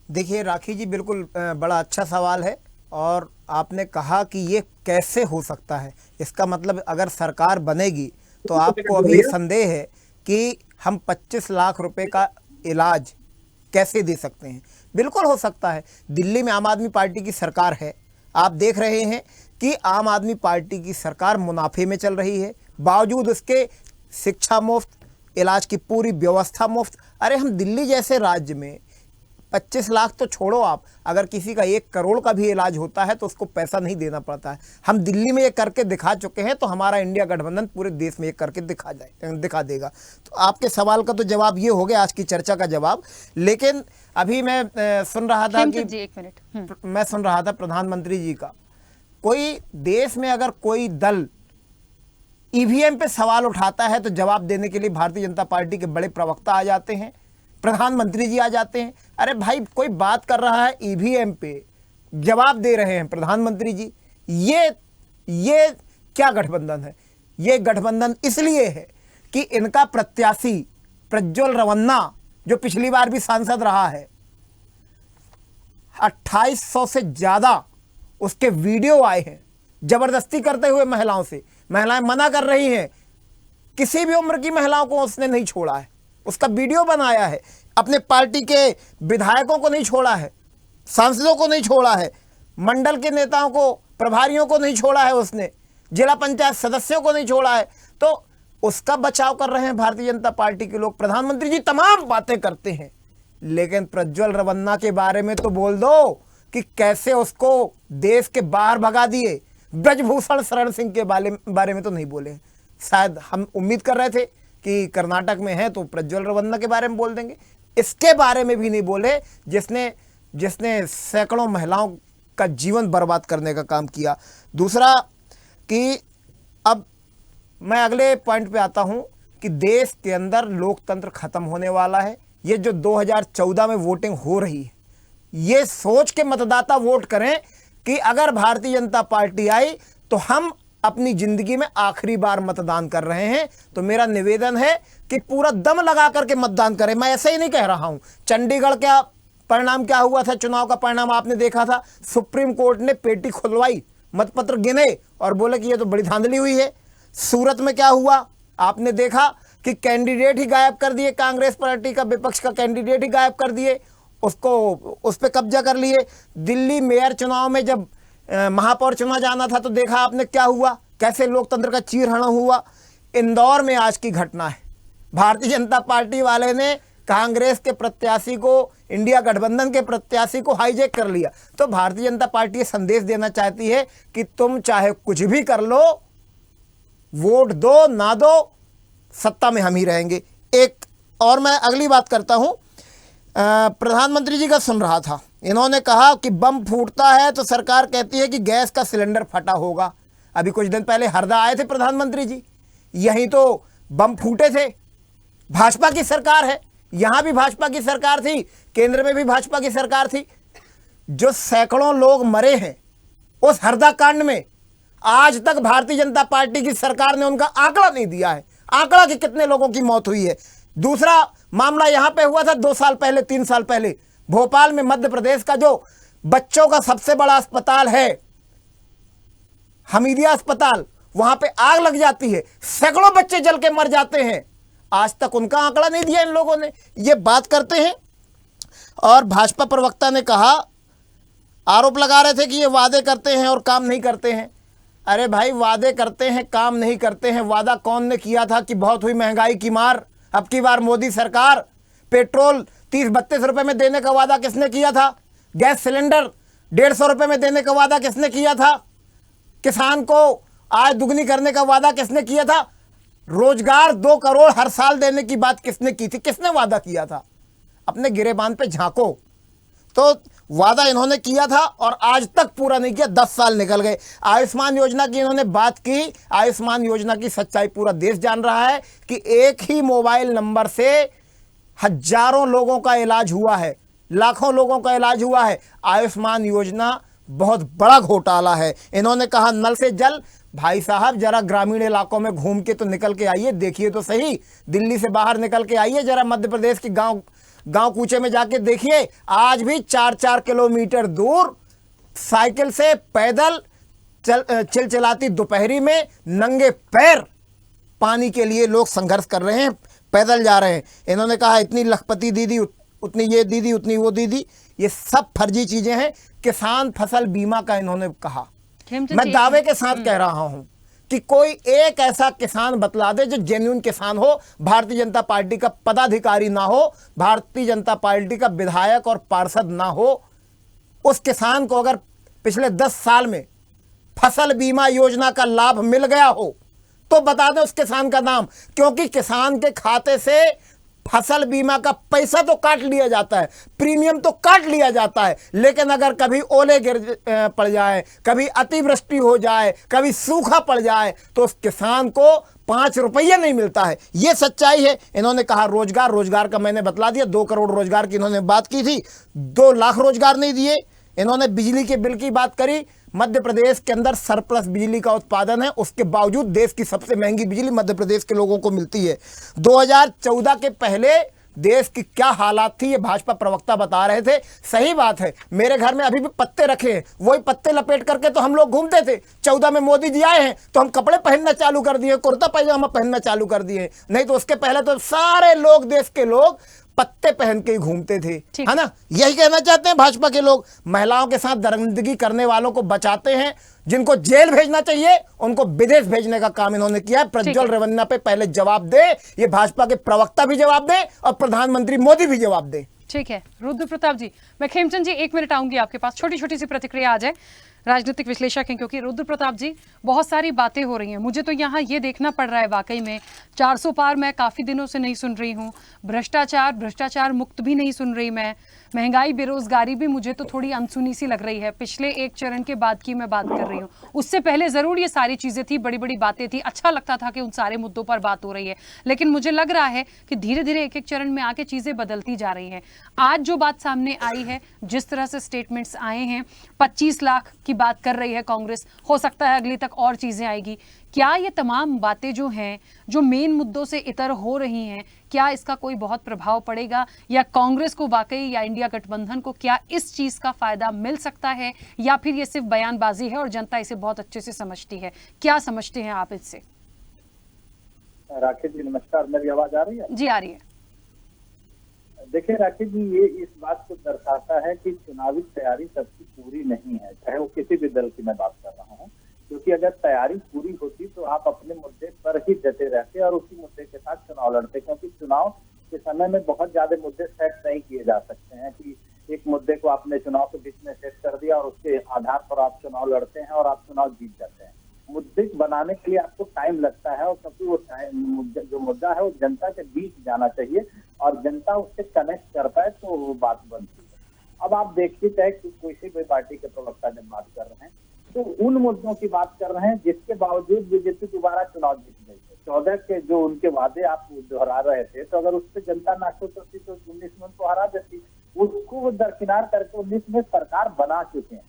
देखिए राखी जी, बिल्कुल बड़ा अच्छा सवाल है। और आपने कहा कि ये कैसे हो सकता है, इसका मतलब अगर सरकार बनेगी तो आपको अभी संदेह है कि हम 25 लाख रुपए का इलाज कैसे दे सकते हैं। बिल्कुल हो सकता है। दिल्ली में आम आदमी पार्टी की सरकार है, आप देख रहे हैं कि आम आदमी पार्टी की सरकार मुनाफे में चल रही है, बावजूद उसके शिक्षा मुफ्त, इलाज की पूरी व्यवस्था मुफ्त। अरे हम दिल्ली जैसे राज्य में 25 लाख तो छोड़ो आप, अगर किसी का 1 करोड़ का भी इलाज होता है तो उसको पैसा नहीं देना पड़ता है। हम दिल्ली में ये करके दिखा चुके हैं, तो हमारा इंडिया गठबंधन पूरे देश में ये करके दिखा देगा। तो आपके सवाल का तो जवाब ये हो गया, आज की चर्चा का जवाब। लेकिन अभी मैं सुन रहा था कि मैं सुन रहा था प्रधानमंत्री जी का, कोई देश में अगर कोई दल ईवीएम पे सवाल उठाता है तो जवाब देने के लिए भारतीय जनता पार्टी के बड़े प्रवक्ता आ जाते हैं, प्रधानमंत्री जी आ जाते हैं। अरे भाई, कोई बात कर रहा है ईवीएम पे, जवाब दे रहे हैं प्रधानमंत्री जी। ये क्या गठबंधन है? ये गठबंधन इसलिए है कि इनका प्रत्याशी प्रज्वल रवन्ना, जो पिछली बार भी सांसद रहा है, 2800 से ज्यादा उसके वीडियो आए हैं जबरदस्ती करते हुए महिलाओं से। महिलाएं मना कर रही हैं, किसी भी उम्र की महिलाओं को उसने नहीं छोड़ा है, उसका वीडियो बनाया है। अपने पार्टी के विधायकों को नहीं छोड़ा है, सांसदों को नहीं छोड़ा है, मंडल के नेताओं को, प्रभारियों को नहीं छोड़ा है, उसने जिला पंचायत सदस्यों को नहीं छोड़ा है। तो उसका बचाव कर रहे हैं भारतीय जनता पार्टी के लोग। प्रधानमंत्री जी तमाम बातें करते हैं, लेकिन प्रज्वल रवन्ना के बारे में तो बोल दो कि कैसे उसको देश के बाहर भगा दिए। ब्रजभूषण शरण सिंह के बारे में तो नहीं बोले। शायद हम उम्मीद कर रहे थे कि कर्नाटक में है तो प्रज्वल रवन्ना के बारे में बोल देंगे, इसके बारे में भी नहीं बोले जिसने सैकड़ों महिलाओं का जीवन बर्बाद करने का काम किया। दूसरा कि अब मैं अगले पॉइंट पे आता हूं कि देश के अंदर लोकतंत्र खत्म होने वाला है। ये जो 2014 में वोटिंग हो रही है, ये सोच के मतदाता वोट करें कि अगर भारतीय जनता पार्टी आई तो हम अपनी जिंदगी में आखिरी बार मतदान कर रहे हैं। तो मेरा निवेदन है कि पूरा दम लगा करके मतदान करें। मैं ऐसे ही नहीं कह रहा हूं। चंडीगढ़ का परिणाम क्या हुआ था, चुनाव का परिणाम आपने देखा था, सुप्रीम कोर्ट ने पेटी खुलवाई, मतपत्र गिने और बोले कि ये तो बड़ी धांधली हुई है। सूरत में क्या हुआ आपने देखा कि कैंडिडेट ही गायब कर दिए, कांग्रेस पार्टी का विपक्ष का कैंडिडेट ही गायब कर दिए, उस पर कब्जा कर लिए। दिल्ली मेयर चुनाव में जब महापौर चुना जाना था तो देखा आपने क्या हुआ, कैसे लोकतंत्र का चीरहरण हुआ। इंदौर में आज की घटना है, भारतीय जनता पार्टी वाले ने कांग्रेस के प्रत्याशी को, इंडिया गठबंधन के प्रत्याशी को हाईजैक कर लिया। तो भारतीय जनता पार्टी ये संदेश देना चाहती है कि तुम चाहे कुछ भी कर लो, वोट दो ना दो, सत्ता में हम ही रहेंगे। एक और मैं अगली बात करता हूं, प्रधानमंत्री जी का सुन रहा था, इन्होंने कहा कि बम फूटता है तो सरकार कहती है कि गैस का सिलेंडर फटा होगा। अभी कुछ दिन पहले हरदा आए थे प्रधानमंत्री जी, यहीं तो बम फूटे थे। भाजपा की सरकार है, यहां भी भाजपा की सरकार थी, केंद्र में भी भाजपा की सरकार थी। जो सैकड़ों लोग मरे हैं उस हरदा कांड में आज तक भारतीय जनता पार्टी की सरकार ने उनका आंकड़ा नहीं दिया है, आंकड़ा कि कितने लोगों की मौत हुई है। दूसरा मामला यहां पे हुआ था 2 साल पहले, 3 साल पहले, भोपाल में मध्य प्रदेश का जो बच्चों का सबसे बड़ा अस्पताल है हमीदिया अस्पताल, वहां पे आग लग जाती है, सैकड़ों बच्चे जल के मर जाते हैं, आज तक उनका आंकड़ा नहीं दिया इन लोगों ने। ये बात करते हैं। और भाजपा प्रवक्ता ने कहा, आरोप लगा रहे थे कि ये वादे करते हैं और काम नहीं करते हैं। अरे भाई, वादे करते हैं, काम नहीं करते हैं। वादा कौन ने किया था कि बहुत हुई महंगाई की मार, अब की बार मोदी सरकार। पेट्रोल 30-32 रुपए में देने का वादा किसने किया था? गैस सिलेंडर 150 रुपए में देने का वादा किसने किया था? किसान को आय दुगनी करने का वादा किसने किया था? रोजगार 2 करोड़ हर साल देने की बात किसने की थी? किसने वादा किया था? अपने गिरेबान पे झांको। तो वादा इन्होंने किया था और आज तक पूरा नहीं किया, 10 साल निकल गए। आयुष्मान योजना की इन्होंने बात की। आयुष्मान योजना की सच्चाई पूरा देश जान रहा है कि एक ही मोबाइल नंबर से हजारों लोगों का इलाज हुआ है, लाखों लोगों का इलाज हुआ है। आयुष्मान योजना बहुत बड़ा घोटाला है। इन्होंने कहा नल से जल। भाई साहब, जरा ग्रामीण इलाकों में घूम के तो निकल के आइए, देखिए तो सही। दिल्ली से बाहर निकल के आइए, जरा मध्य प्रदेश के गांव कूचे में जाके देखिए। आज भी 4-4 किलोमीटर दूर साइकिल से पैदल चिलचिलाती दोपहरी में नंगे पैर पानी के लिए लोग संघर्ष कर रहे हैं, पैदल जा रहे हैं। इन्होंने कहा इतनी लखपति दीदी, उतनी ये दीदी, उतनी वो दीदी। ये सब फर्जी चीजें हैं। किसान फसल बीमा का इन्होंने कहा, मैं दावे के साथ कह रहा हूं कि कोई एक ऐसा किसान बतला दे जो जेन्युइन किसान हो, भारतीय जनता पार्टी का पदाधिकारी ना हो, भारतीय जनता पार्टी का विधायक और पार्षद ना हो। उस किसान को अगर पिछले 10 साल में फसल बीमा योजना का लाभ मिल गया हो तो बता दें उस किसान का नाम, क्योंकि किसान के खाते से फसल बीमा का पैसा तो काट लिया जाता है, प्रीमियम तो काट लिया जाता है, लेकिन अगर कभी ओले गिर पड़ जाए, कभी अतिवृष्टि हो जाए, कभी सूखा पड़ जाए तो उस किसान को 5 रुपये नहीं मिलता है। यह सच्चाई है। इन्होंने कहा रोजगार का मैंने बतला दिया, 2 करोड़ रोजगार की इन्होंने बात की थी, 2 लाख रोजगार नहीं दिए। इन्होंने बिजली के बिल की बात करी। मध्य प्रदेश के अंदर सरप्लस बिजली का उत्पादन है, उसके बावजूद देश की सबसे महंगी बिजली मध्य प्रदेश के लोगों को मिलती है। 2014 के पहले देश की क्या हालात थी ये भाजपा प्रवक्ता बता रहे थे। सही बात है, मेरे घर में अभी भी पत्ते रखे हैं, वही पत्ते लपेट करके तो हम लोग घूमते थे। 14 में मोदी जी आए हैं तो हम कपड़े पहनना चालू कर दिए, कुर्ता पैजामा पहनना चालू कर दिए, नहीं तो उसके पहले तो सारे लोग, देश के लोग पत्ते पहन के ही घूमते थे, है ना। यही कहना चाहते हैं भाजपा के लोग। महिलाओं के साथ दरिंदगी करने वालों को बचाते हैं, जिनको जेल भेजना चाहिए उनको विदेश भेजने का काम इन्होंने किया है। प्रज्वल रेवन्ना पे पहले जवाब दे, ये भाजपा के प्रवक्ता भी जवाब दे और प्रधानमंत्री मोदी भी जवाब दे। ठीक है रुद्र प्रताप जी, मैं खेमचंद जी 1 मिनट आऊंगी आपके पास, छोटी छोटी सी प्रतिक्रिया आ जाए। राजनीतिक विश्लेषक हैं, क्योंकि रुद्र प्रताप जी बहुत सारी बातें हो रही हैं, मुझे तो यहाँ ये देखना पड़ रहा है वाकई में 400 पार मैं काफ़ी दिनों से नहीं सुन रही हूँ, भ्रष्टाचार मुक्त भी नहीं सुन रही मैं, महंगाई बेरोजगारी भी मुझे तो थोड़ी अनसुनी सी लग रही है। पिछले एक चरण के बाद की मैं बात कर रही हूँ, उससे पहले ज़रूर ये सारी चीज़ें थी, बड़ी बड़ी बातें थी, अच्छा लगता था कि उन सारे मुद्दों पर बात हो रही है, लेकिन मुझे लग रहा है कि धीरे धीरे एक एक चरण में आके चीज़ें बदलती जा रही हैं। आज जो बात सामने आई है, जिस तरह से स्टेटमेंट्स आए हैं, 25 लाख की बात कर रही है कांग्रेस, हो सकता है अगली तक और चीज़ें आएगी। क्या ये तमाम बातें जो हैं, जो मेन मुद्दों से इतर हो रही हैं, क्या इसका कोई बहुत प्रभाव पड़ेगा, या कांग्रेस को वाकई या इंडिया गठबंधन को क्या इस चीज का फायदा मिल सकता है, या फिर ये सिर्फ बयानबाजी है और जनता इसे बहुत अच्छे से समझती है? क्या समझते हैं आप इससे? राकेश जी नमस्कार, मेरी आवाज आ रही है? जी आ रही है। देखिए राकेश जी, ये इस बात को दर्शाता है कि चुनावी तैयारी सबकी पूरी नहीं है, चाहे वो किसी भी दल की मैं बात कर रहा हूँ, क्योंकि अगर तैयारी पूरी होती तो आप अपने मुद्दे पर ही डटे रहते और उसी मुद्दे के साथ चुनाव लड़ते, क्योंकि चुनाव के समय में बहुत ज्यादा मुद्दे सेट नहीं किए जा सकते हैं कि एक मुद्दे को आपने चुनाव के बीच में सेट कर दिया और उसके आधार पर आप चुनाव लड़ते हैं और आप चुनाव जीत जाते हैं। मुद्दे बनाने के लिए आपको टाइम लगता है, और क्योंकि वो जो मुद्दा है वो जनता के बीच जाना चाहिए और जनता उससे कनेक्ट कर पाए तो वो बात बनती है। अब आप देखते हैं कि किसी भी पार्टी के प्रवक्ता जब बात कर रहे हैं तो उन मुद्दों की बात कर रहे हैं जिसके बावजूद बीजेपी दोबारा चुनाव जीत गई है। 14 के जो उनके वादे आप दोहरा रहे थे, तो अगर उस पर जनता नाखुश होती तो 19 में उनको हरा देती, उसको वो दरकिनार करके 19 में सरकार बना चुके हैं।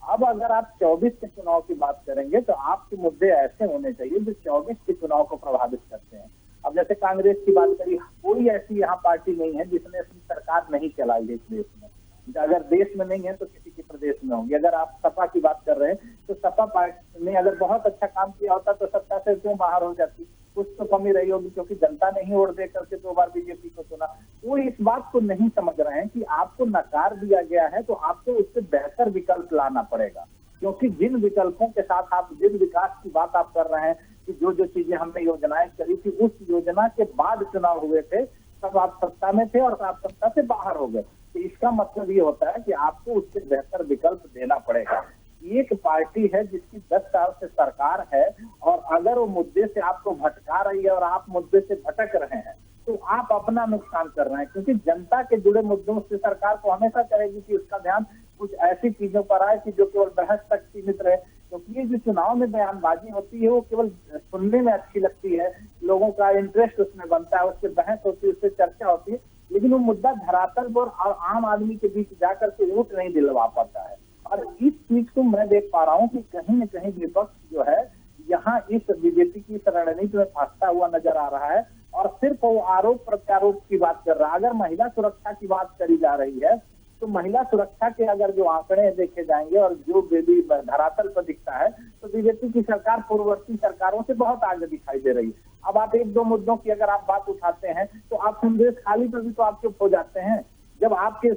अब अगर आप 24 के चुनाव की बात करेंगे तो आपके मुद्दे ऐसे होने चाहिए जो 24 के चुनाव को प्रभावित करते हैं। अब जैसे कांग्रेस की बात करी, कोई ऐसी यहाँ पार्टी नहीं है जिसने अपनी सरकार नहीं चलाई है इस देश में। अगर देश में नहीं है तो किसी के प्रदेश में होंगी। अगर आप सपा की बात कर रहे हैं तो सपा पार्टी ने अगर बहुत अच्छा काम किया होता तो सत्ता से क्यों बाहर हो जाती? कुछ तो कमी रही होगी, क्योंकि जनता ने ही वोट दे करके 2 बार बीजेपी को चुना। वो इस बात को नहीं समझ रहे हैं कि आपको नकार दिया गया है तो आपको उससे बेहतर विकल्प लाना पड़ेगा। क्योंकि जिन विकल्पों के साथ आप जिन विकास की बात आप कर रहे हैं कि जो जो चीजें हमने योजनाएं करी थी, उस योजना के बाद चुनाव हुए थे, तब आप सत्ता में थे और आप सत्ता से बाहर हो गए। तो इसका मतलब ये होता है कि आपको उससे बेहतर विकल्प देना पड़ेगा। एक पार्टी है जिसकी 10 साल से सरकार है और अगर वो मुद्दे से आपको भटका रही है और आप मुद्दे से भटक रहे हैं तो आप अपना नुकसान कर रहे हैं। क्योंकि जनता के जुड़े मुद्दों से सरकार को हमेशा कहेगी कि उसका ध्यान कुछ ऐसी चीजों पर आए कि जो केवल बहस तक सीमित रहे। क्योंकि ये जो चुनाव में बयानबाजी होती है वो केवल सुनने में अच्छी लगती है, लोगों का इंटरेस्ट उसमें बनता है, उससे बहस होती है, उससे चर्चा होती है, लेकिन वो मुद्दा धरातल पर और आम आदमी के बीच जाकर के वोट नहीं दिलवा पाता है। और इस चीज को मैं देख पा रहा हूँ कि कहीं न कहीं विपक्ष जो है यहाँ इस बीजेपी की रणनीति में फंसता हुआ नजर आ रहा है और सिर्फ वो आरोप प्रत्यारोप की बात कर रहा है। अगर महिला सुरक्षा की बात करी जा रही है तो महिला सुरक्षा के अगर जो आंकड़े देखे जाएंगे और जो धरातल पर दिखता है तो बीजेपी की सरकार पूर्ववर्ती सरकारों से बहुत आगे दिखाई दे रही है। अब आप 1-2 मुद्दों की अगर आप बात उठाते हैं तो आप संदेश खाली पर भी तो आप चुप हो जाते हैं। जब आपके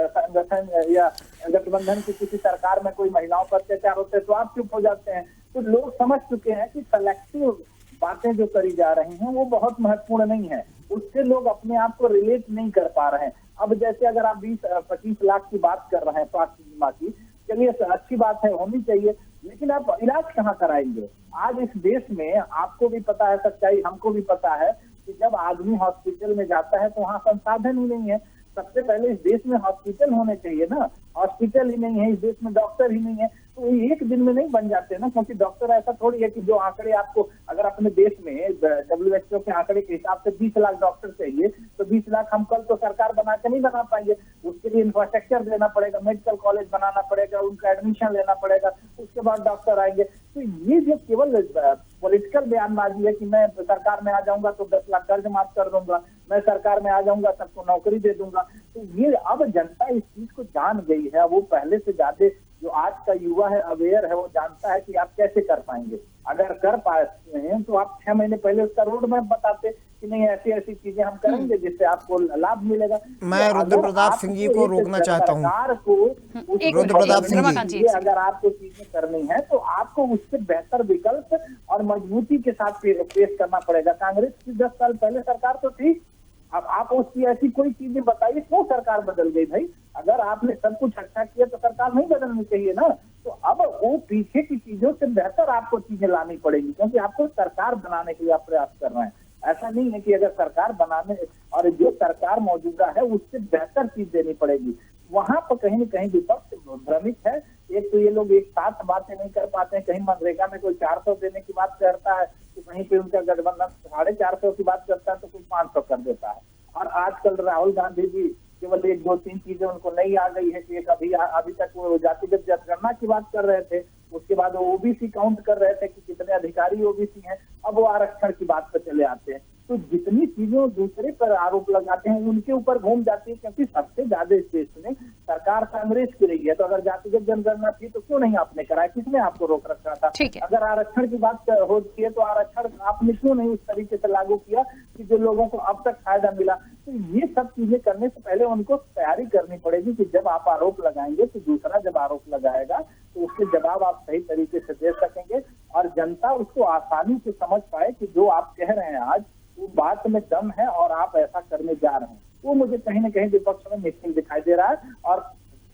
संगठन या गठबंधन की किसी सरकार में कोई महिलाओं पर अत्याचार होते हैं तो आप चुप हो जाते हैं। तो लोग समझ चुके हैं कि सेलेक्टिव बातें जो करी जा रही हैं वो बहुत महत्वपूर्ण नहीं है, उससे लोग अपने आप को रिलेट नहीं कर पा रहे हैं। अब जैसे अगर आप 20-25 लाख की बात कर रहे हैं स्वास्थ्य बीमा की, चलिए अच्छी बात है, होनी चाहिए, लेकिन आप इलाज कहाँ कराएंगे? आज इस देश में आपको भी पता है, सच्चाई हमको भी पता है कि जब आदमी हॉस्पिटल में जाता है तो वहाँ संसाधन ही नहीं है। सबसे पहले इस देश में हॉस्पिटल होने चाहिए ना, हॉस्पिटल ही नहीं है, इस देश में डॉक्टर ही नहीं है, तो ये एक दिन में नहीं बन जाते ना। क्योंकि डॉक्टर ऐसा थोड़ी है कि जो आंकड़े आपको, अगर अपने देश में WHO के आंकड़े के हिसाब से 20 लाख डॉक्टर चाहिए तो 20 लाख हम कल तो सरकार बना के नहीं बना पाएंगे। उसके लिए इंफ्रास्ट्रक्चर देना पड़ेगा, मेडिकल कॉलेज बनाना पड़ेगा, उनका एडमिशन लेना पड़ेगा, उसके बाद डॉक्टर आएंगे। तो ये जो केवल पॉलिटिकल बयानबाजी है कि मैं सरकार में आ जाऊंगा तो 10 लाख कर्ज माफ कर दूंगा, मैं सरकार में आ जाऊंगा सबको नौकरी दे दूंगा, तो ये अब जनता इस चीज को जान गई है। वो पहले से ज्यादा जो आज का युवा है, अवेयर है, वो जानता है कि आप कैसे कर पाएंगे। अगर कर पाते हैं तो आप 6 महीने पहले उसका रोड मैप बताते कि नहीं ऐसी ऐसी चीजें हम करेंगे जिससे आपको लाभ मिलेगा। मैं रुद्र प्रताप सिंह जी को रोकना चाहता हूँ। रुद्र प्रताप सिंह जी, अगर आपको चीजें करनी है तो आपको उससे बेहतर विकल्प और मजबूती के साथ पेश करना पड़ेगा। कांग्रेस की 10 साल पहले सरकार तो थी, अब आप उसकी ऐसी कोई चीजें बताइए क्यों सरकार बदल गई भाई? अगर आपने सब कुछ अच्छा किया तो सरकार नहीं बदलनी चाहिए ना। तो अब वो पीछे की चीजों से बेहतर आपको चीजें लानी पड़ेगी, क्योंकि आपको सरकार बनाने के लिए आप प्रयास कर रहे हैं। ऐसा नहीं है कि अगर सरकार बनाने और जो सरकार मौजूदा है उससे बेहतर चीज देनी पड़ेगी। वहां पर कहीं न कहीं विपक्ष भ्रमित है। एक तो ये लोग एक साथ बातें नहीं कर पाते हैं, कहीं मनरेगा में कोई 400 देने की बात करता है तो कहीं पे उनका गठबंधन 450 की बात करता है तो कोई 500 कर देता है। और आजकल राहुल गांधी जी केवल 1-2-3 चीजें उनको नहीं आ गई है कि एक अभी तक वो जातिगत जनगणना की बात कर रहे थे, उसके बाद वो ओबीसी काउंट कर रहे थे कि कितने अधिकारी ओबीसी हैं, अब वो आरक्षण की बात पर चले आते हैं। तो जितनी चीजों दूसरे पर आरोप लगाते हैं उनके ऊपर घूम जाती है, क्योंकि सबसे ज्यादा इस देश में सरकार कांग्रेस की रही है। तो अगर जातिगत जनगणना थी तो क्यों नहीं आपने कराया? किसने आपको रोक रखा था? अगर आरक्षण की बात होती है तो आरक्षण आपने क्यों नहीं उस तरीके से लागू किया कि जो लोगों को अब तक फायदा मिला? तो ये सब चीजें करने से पहले उनको तैयारी करनी पड़ेगी कि जब आप आरोप लगाएंगे तो दूसरा जब आरोप लगाएगा तो उसके जवाब आप सही तरीके से दे सकेंगे और जनता उसको आसानी से समझ पाए कि जो आप कह रहे हैं आज वो बात में दम है और आप ऐसा करने जा रहे हैं। वो मुझे कहीं न कहीं विपक्ष में मिसिंग दिखाई दे रहा है। और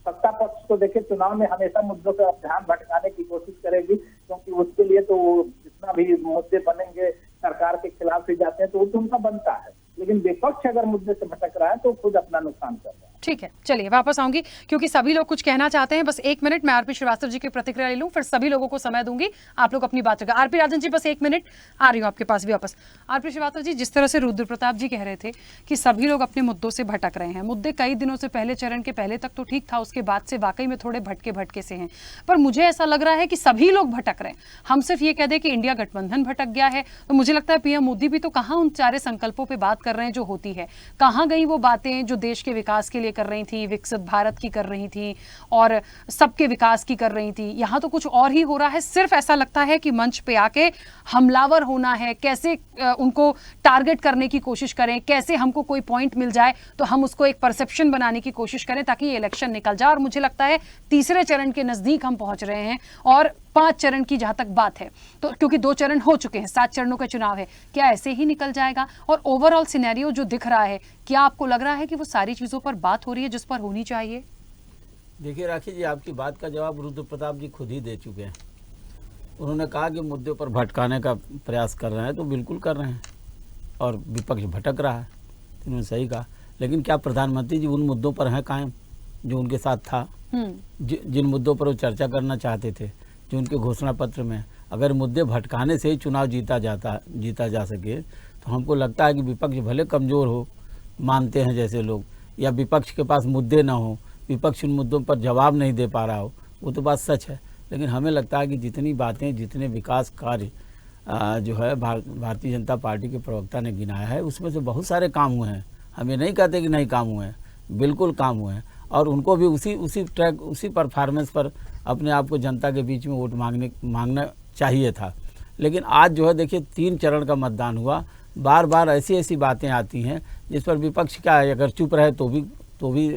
सत्ता पक्ष को देखे चुनाव में हमेशा मुद्दों पर ध्यान भटकाने की कोशिश करेगी, क्योंकि उसके लिए तो जितना भी मुद्दे बनेंगे सरकार के खिलाफ ही जाते हैं तो वो तो उनका बनता है। लेकिन विपक्ष अगर मुद्दे से भटक रहा है तो खुद अपना नुकसान कर रहा है। ठीक है, चलिए वापस आऊंगी क्योंकि सभी लोग कुछ कहना चाहते हैं। बस 1 मिनट मैं आरपी श्रीवास्तव जी की प्रतिक्रिया ले लूं, फिर सभी लोगों को समय दूंगी, आप लोग अपनी बात रखें। आरपी राजन जी बस 1 मिनट, आ रही हूं आपके पास भी वापस। आरपी श्रीवास्तव जी, जिस तरह से रुद्र प्रताप जी कह रहे थे कि सभी लोग अपने मुद्दों से भटक रहे हैं, मुद्दे कई दिनों से पहले चरण के पहले तक तो ठीक था, उसके बाद से वाकई में थोड़े भटके से हैं, पर मुझे ऐसा लग रहा है कि सभी लोग भटक रहे हैं। हम सिर्फ ये कह दें कि इंडिया गठबंधन भटक गया है, तो मुझे लगता है पीएम मोदी भी तो कहाँ उन सारे संकल्पों पर बात कर रहे हैं जो होती है, कहाँ गई वो बातें जो देश के विकास के लिए कर रही थी, विकसित भारत की कर रही थी और सबके विकास की कर रही थी। यहां तो कुछ और ही हो रहा है। सिर्फ ऐसा लगता है कि मंच पे आके हमलावर होना है, कैसे उनको टारगेट करने की कोशिश करें, कैसे हमको कोई पॉइंट मिल जाए तो हम उसको एक परसेप्शन बनाने की कोशिश करें ताकि ये इलेक्शन निकल जाए। और मुझे लगता है तीसरे चरण के नजदीक हम पहुंच रहे हैं और 5 चरण की जहां तक बात है, तो क्योंकि 2 चरण हो चुके हैं, 7 चरणों का चुनाव है, क्या ऐसे ही निकल जाएगा? और ओवरऑल सिनेरियो जो दिख रहा है, क्या आपको लग रहा है कि वो सारी चीजों पर बात हो रही है जिस पर होनी चाहिए? देखिए राखी जी, आपकी बात का जवाब रुद्र प्रताप जी खुद ही दे चुके हैं। उन्होंने कहा कि मुद्दे पर भटकाने का प्रयास कर रहे हैं, तो बिल्कुल कर रहे हैं और विपक्ष भटक रहा है, उन्होंने सही कहा। लेकिन क्या प्रधानमंत्री जी उन मुद्दों पर हैं कायम जो उनके साथ था, जिन मुद्दों पर वो चर्चा करना चाहते थे, जो उनके घोषणा पत्र में? अगर मुद्दे भटकाने से ही चुनाव जीता जा सके, तो हमको लगता है कि विपक्ष भले कमज़ोर हो, मानते हैं जैसे लोग, या विपक्ष के पास मुद्दे ना हो, विपक्ष उन मुद्दों पर जवाब नहीं दे पा रहा हो, वो तो बात सच है। लेकिन हमें लगता है कि जितनी बातें, जितने विकास कार्य जो है भारतीय जनता पार्टी के प्रवक्ता ने गिनाया है, उसमें से बहुत सारे काम हुए हैं। हम ये नहीं कहते कि नहीं काम हुए हैं, बिल्कुल काम हुए हैं, और उनको भी उसी ट्रैक, उसी परफॉर्मेंस पर अपने आप को जनता के बीच में वोट मांगना चाहिए था। लेकिन आज जो है देखिए 3 चरण का मतदान हुआ, बार बार ऐसी बातें आती हैं जिस पर विपक्ष क्या है, अगर चुप रहे तो भी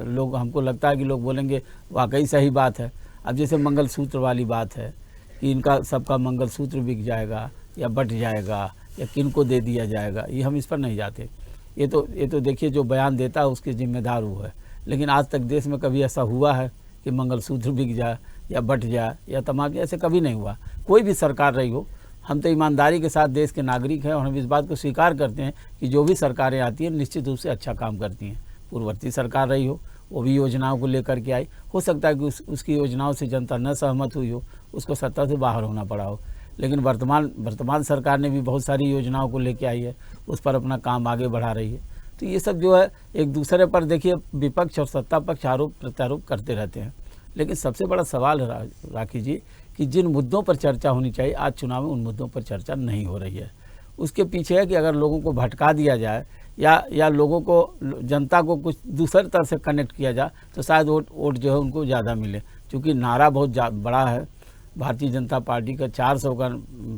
लोग, हमको लगता है कि लोग बोलेंगे वाकई सही बात है। अब जैसे मंगलसूत्र वाली बात है कि इनका सबका मंगलसूत्र बिक जाएगा या बट जाएगा या किनको दे दिया जाएगा, ये हम इस पर नहीं जाते। ये तो देखिए जो बयान देता है उसके जिम्मेदार वो है। लेकिन आज तक देश में कभी ऐसा हुआ है कि मंगलसूत्र बिक जाए या बट जाए या तमाम, ऐसे कभी नहीं हुआ। कोई भी सरकार रही हो, हम तो ईमानदारी के साथ देश के नागरिक हैं और हम इस बात को स्वीकार करते हैं कि जो भी सरकारें आती हैं निश्चित रूप से अच्छा काम करती हैं। पूर्ववर्ती सरकार रही हो, वो भी योजनाओं को लेकर के आई, हो सकता है कि उसकी योजनाओं से जनता न सहमत हुई हो, उसको सत्ता से बाहर होना पड़ा हो। लेकिन वर्तमान सरकार ने भी बहुत सारी योजनाओं को लेके आई है, उस पर अपना काम आगे बढ़ा रही है। तो ये सब जो है एक दूसरे पर देखिए विपक्ष और सत्ता पक्ष आरोप प्रत्यारोप करते रहते हैं। लेकिन सबसे बड़ा सवाल है राखी जी कि जिन मुद्दों पर चर्चा होनी चाहिए, आज चुनाव में उन मुद्दों पर चर्चा नहीं हो रही है। उसके पीछे है कि अगर लोगों को भटका दिया जाए या लोगों को, जनता को कुछ दूसरी तरह से कनेक्ट किया जाए, तो शायद वोट जो है उनको ज़्यादा मिले। क्योंकि नारा बहुत बड़ा है, भारतीय जनता पार्टी का 400 का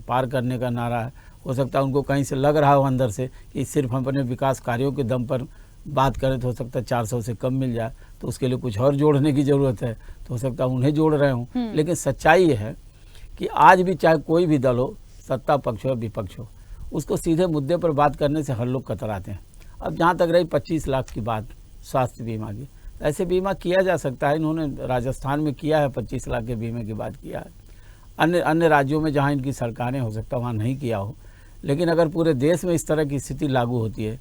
पार करने का नारा है। हो सकता है उनको कहीं से लग रहा हो अंदर से कि सिर्फ हम अपने विकास कार्यों के दम पर बात करें तो हो सकता है 400 से कम मिल जाए, तो उसके लिए कुछ और जोड़ने की ज़रूरत है, तो हो सकता है उन्हें जोड़ रहे हों। लेकिन सच्चाई ये है कि आज भी चाहे कोई भी दल हो, सत्ता पक्ष हो विपक्ष हो, उसको सीधे मुद्दे पर बात करने से हर लोग कतराते हैं। अब जहाँ तक रही 25 लाख की बात स्वास्थ्य बीमा की, ऐसे बीमा किया जा सकता है। इन्होंने राजस्थान में किया है, 25 लाख के बीमे की बात किया है। अन्य राज्यों में जहाँ इनकी सरकारें हो सकता है वहाँ नहीं किया हो। लेकिन अगर पूरे देश में इस तरह की स्थिति लागू होती है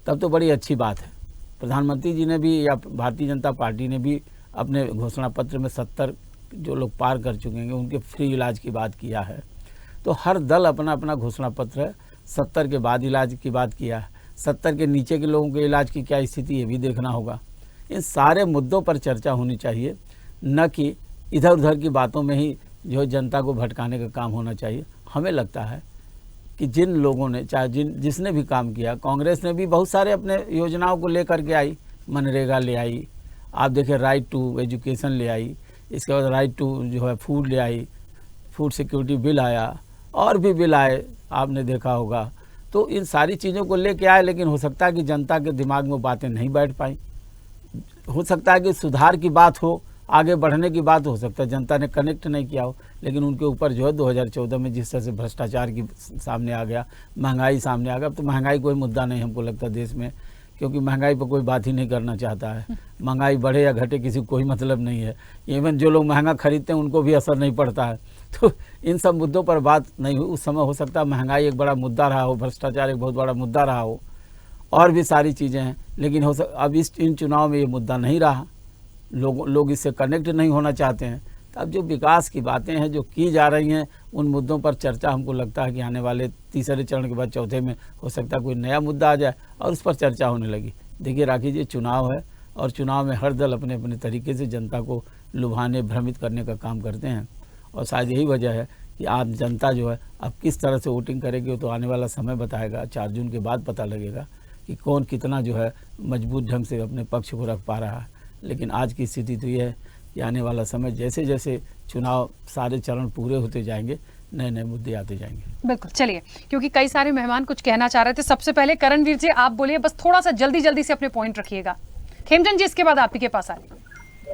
तब तो बड़ी अच्छी बात है। प्रधानमंत्री जी ने भी या भारतीय जनता पार्टी ने भी अपने घोषणा पत्र में 70 जो लोग पार कर चुके हैं उनके फ्री इलाज की बात किया है। तो हर दल अपना अपना घोषणा पत्र है, 70 के बाद इलाज की बात किया है, 70 के नीचे के लोगों के इलाज की क्या स्थिति है ये भी देखना होगा। इन सारे मुद्दों पर चर्चा होनी चाहिए, न कि इधर उधर की बातों में ही जो जनता को भटकाने का काम होना चाहिए। हमें लगता है कि जिन लोगों ने, चाहे जिसने भी काम किया, कांग्रेस ने भी बहुत सारे अपने योजनाओं को लेकर के आई, मनरेगा ले आई, आप देखें राइट टू एजुकेशन ले आई, इसके बाद राइट टू जो है फूड ले आई, फूड सिक्योरिटी बिल आया, और भी बिल आए आपने देखा होगा। तो इन सारी चीज़ों को लेके आए, लेकिन हो सकता है कि जनता के दिमाग में बातें नहीं बैठ पाई। हो सकता है कि सुधार की बात हो, आगे बढ़ने की बात हो सकता है जनता ने कनेक्ट नहीं किया हो। लेकिन उनके ऊपर जो है 2014 में जिस तरह से भ्रष्टाचार की सामने आ गया, महंगाई सामने आ गया। अब तो महंगाई कोई मुद्दा नहीं हमको लगता देश में, क्योंकि महंगाई पर कोई बात ही नहीं करना चाहता है। महंगाई बढ़े या घटे किसी को कोई मतलब नहीं है। इवन जो लोग महंगा खरीदते हैं उनको भी असर नहीं पड़ता है। तो इन सब मुद्दों पर बात नहीं हुई। उस समय हो सकता है महंगाई एक बड़ा मुद्दा रहा हो, भ्रष्टाचार एक बहुत बड़ा मुद्दा रहा हो, और भी सारी चीज़ें हैं, लेकिन अब इन चुनाव में ये मुद्दा नहीं रहा, लोग इससे कनेक्ट नहीं होना चाहते हैं। तो अब जो विकास की बातें हैं जो की जा रही हैं, उन मुद्दों पर चर्चा हमको लगता है कि आने वाले तीसरे चरण के बाद चौथे में हो सकता है कोई नया मुद्दा आ जाए और उस पर चर्चा होने लगी। देखिए राखी जी, चुनाव है और चुनाव में हर दल अपने अपने तरीके से जनता को लुभाने, भ्रमित करने का काम करते हैं और शायद यही वजह है कि आम जनता जो है अब किस तरह से वोटिंग करेगी, तो आने वाला समय बताएगा। 4 जून के बाद पता लगेगा कि कौन कितना जो है मजबूत ढंग से अपने पक्ष को रख पा रहा है। लेकिन आज की स्थिति तो ये है कि आने वाला समय जैसे जैसे चुनाव सारे चरण पूरे होते जाएंगे, नए नए मुद्दे आते जाएंगे। बिल्कुल, चलिए, क्योंकि कई सारे मेहमान कुछ कहना चाह रहे थे। सबसे पहले करणवीर जी आप बोलिए, बस थोड़ा सा जल्दी से अपने पॉइंट रखिएगा। खेमचंद जी इसके बाद आपके पास आए।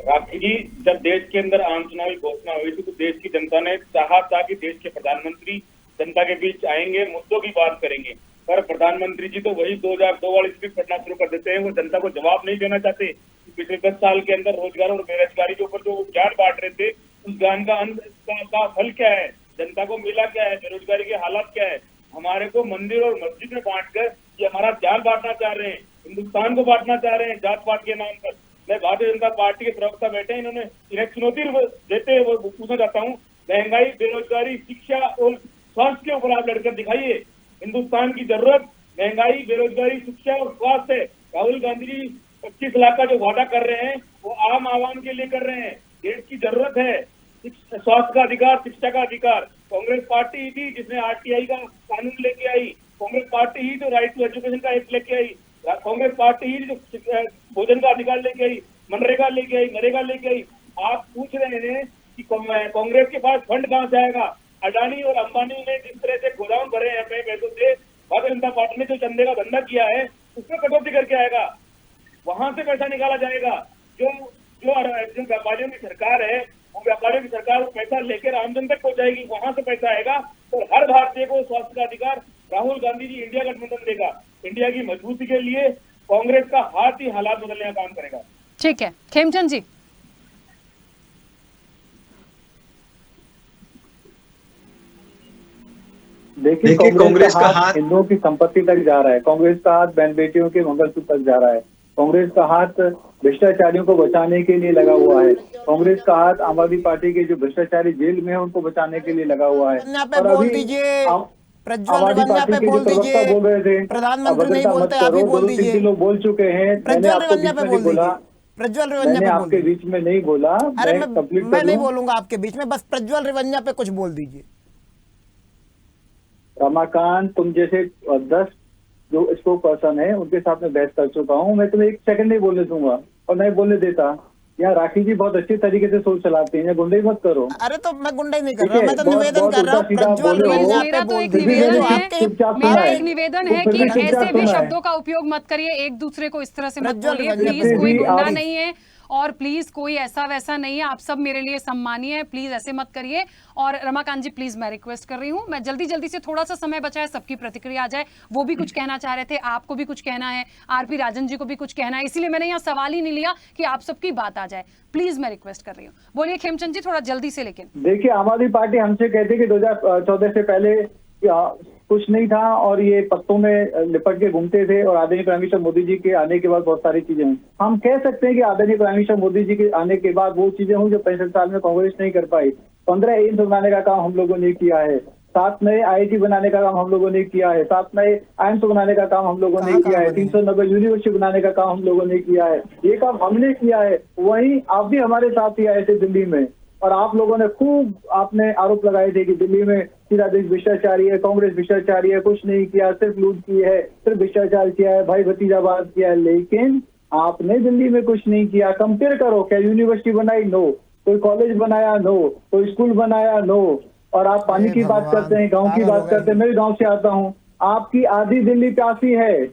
राखी जी, जब देश के अंदर आम चुनाव की घोषणा हुई थी तो देश की जनता ने चाहा था कि देश के प्रधानमंत्री जनता के बीच आएंगे, मुद्दों की बात करेंगे, पर प्रधानमंत्री जी तो वही 2002 वाली स्क्रिप्ट पढ़ना शुरू कर देते हैं। वो जनता को जवाब नहीं देना चाहते। पिछले 10 साल के अंदर रोजगार और बेरोजगारी के ऊपर जो ज्ञान बांट रहे थे, उस ज्ञान का फल क्या है, जनता को मिला क्या है, बेरोजगारी के हालात क्या है। हमारे को मंदिर और मस्जिद में बांटकर ये हमारा ज्ञान बांटना चाह रहे हैं, हिंदुस्तान को बांटना चाह रहे हैं जात पात के नाम पर। मैं भारतीय जनता पार्टी के प्रवक्ता बैठे हैं, इन्हें चुनौती देते हुए पूछना चाहता हूँ, महंगाई, बेरोजगारी, शिक्षा और स्वास्थ्य के ऊपर आप लड़कर दिखाइए। हिंदुस्तान की जरूरत महंगाई, बेरोजगारी, शिक्षा और स्वास्थ्य है। राहुल गांधी जी 25 लाख का जो वादा कर रहे हैं वो आम आवाम के लिए कर रहे हैं। देश की जरूरत है स्वास्थ्य का अधिकार, शिक्षा का अधिकार। कांग्रेस पार्टी ही थी जिसने RTI का कानून लेके आई। कांग्रेस पार्टी ही जो राइट टू एजुकेशन का एक्ट लेके आई। कांग्रेस पार्टी ही जो भोजन का अधिकार लेके आई, मनरेगा लेके आई, नरेगा लेके आई। आप पूछ रहे हैं कि कांग्रेस के पास फंड कहां से आएगा? अडानी और अंबानी ने जिस तरह से गोदाम भरे हैं अपने पैसों से, भारतीय जनता पार्टी ने जो चंदे का धंधा किया है उसमें कटौती करके आएगा, वहां से पैसा निकाला जाएगा। जो व्यापारियों की सरकार है, वो व्यापारियों की सरकार वो पैसा लेकर आमजन तक पहुंचाएगी, वहां से पैसा आएगा और हर भारतीय को स्वास्थ्य का अधिकार राहुल गांधी जी इंडिया गठबंधन देगा। इंडिया की मजबूती के लिए कांग्रेस का हाथ ही हालात बदलने का काम करेगा। ठीक है, खेमचंद जी। देखिए, कांग्रेस का हाथ हिंदुओं की संपत्ति तक जा रहा है। कांग्रेस का हाथ बहन बेटियों के मंगलसूत्र तक जा रहा है। कांग्रेस का हाथ भ्रष्टाचारियों को बचाने के लिए लगा हुआ है। कांग्रेस का हाथ आम आदमी पार्टी के जो भ्रष्टाचारी जेल में है उनको बचाने के लिए लगा हुआ है। और अभी प्रज्वल रेवन्या पे बोल दीजिए, बोल रहे थे प्रधानमंत्री नहीं बोलते, आप ही बोल दीजिए। लोग बोल चुके हैं, प्रज्वल रेवन्या पे बोल दीजिए। प्रज्वल रेवन्या पे आपके बीच में नहीं बोला। अरे मैं नहीं बोलूंगा आपके बीच में, बस प्रज्वल रेवन्या पे कुछ बोल दीजिए। रमाकांत, तुम जैसे 10 जो स्पोक पर्सन है उनके साथ में बहस कर चुका हूँ। मैं तुम्हें 1 सेकंड नहीं बोलने दूंगा और नहीं बोलने देता। यहाँ राखी जी बहुत अच्छी तरीके से सोच चलाते हैं, गुंडे मत करो। अरे तो मैं गुंडे नहीं कर रहा, मैं तो निवेदन कर रहा हूँ। प्रज्वल रेवन्या पे बोल दीजिए। मेरा एक निवेदन है कि ऐसे भी शब्दों का उपयोग मत करिए, एक दूसरे को इस तरह से मत बोलिए प्लीज। कोई गुंडा नहीं है और प्लीज कोई ऐसा वैसा नहीं है, आप सब मेरे लिए सम्मानीय है, प्लीज ऐसे मत करिए। और रमाकांत जी प्लीज मैं रिक्वेस्ट कर रही हूँ, मैं जल्दी से थोड़ा सा समय बचा है, सबकी प्रतिक्रिया आ जाए। वो भी कुछ कहना चाह रहे थे, आपको भी कुछ कहना है, RP राजन जी को भी कुछ कहना है, इसीलिए मैंने यहाँ सवाल ही नहीं लिया कि आप सबकी बात आ जाए। प्लीज मैं रिक्वेस्ट कर रही हूँ, बोलिए खेमचंद जी थोड़ा जल्दी से। लेकिन देखिए, आम आदमी पार्टी हमसे कहती कि 2014 से पहले कुछ नहीं था और ये पत्तों में लिपट के घूमते थे और आदरणीय प्राइम मिनिस्टर मोदी जी के आने के बाद बहुत सारी चीजें हुई। हम कह सकते हैं कि आदरणीय प्राइम मिनिस्टर मोदी जी के आने के बाद वो चीजें हुई जो 65 साल में कांग्रेस नहीं कर पाई। 15 एम्स बनाने का काम हम लोगों ने किया है, 7 नए IIT बनाने का काम हम लोगों ने किया है, 7 नए आइम्स बनाने का काम हम लोगों ने किया है, 390 यूनिवर्सिटी बनाने का काम हम लोगों ने किया है। ये काम हमने किया है। वहीं आप भी हमारे साथ ही आए थे दिल्ली में और आप लोगों ने खूब आपने आरोप लगाए थे कि दिल्ली में सीधा देश भ्रष्टाचारी है, कांग्रेस भ्रष्टाचारी है, कुछ नहीं किया, सिर्फ लूट की है, सिर्फ भ्रष्टाचार किया है, भाई भतीजावाद किया है। लेकिन आपने दिल्ली में कुछ नहीं किया। कंपेयर करो, क्या यूनिवर्सिटी बनाई? नो। कोई कॉलेज बनाया? नो। कोई स्कूल बनाया? नो। और आप पानी की बात करते हैं, गाँव की बात करते हैं। मैं भी गाँव से आता हूँ। आपकी आधी दिल्ली प्यासी है,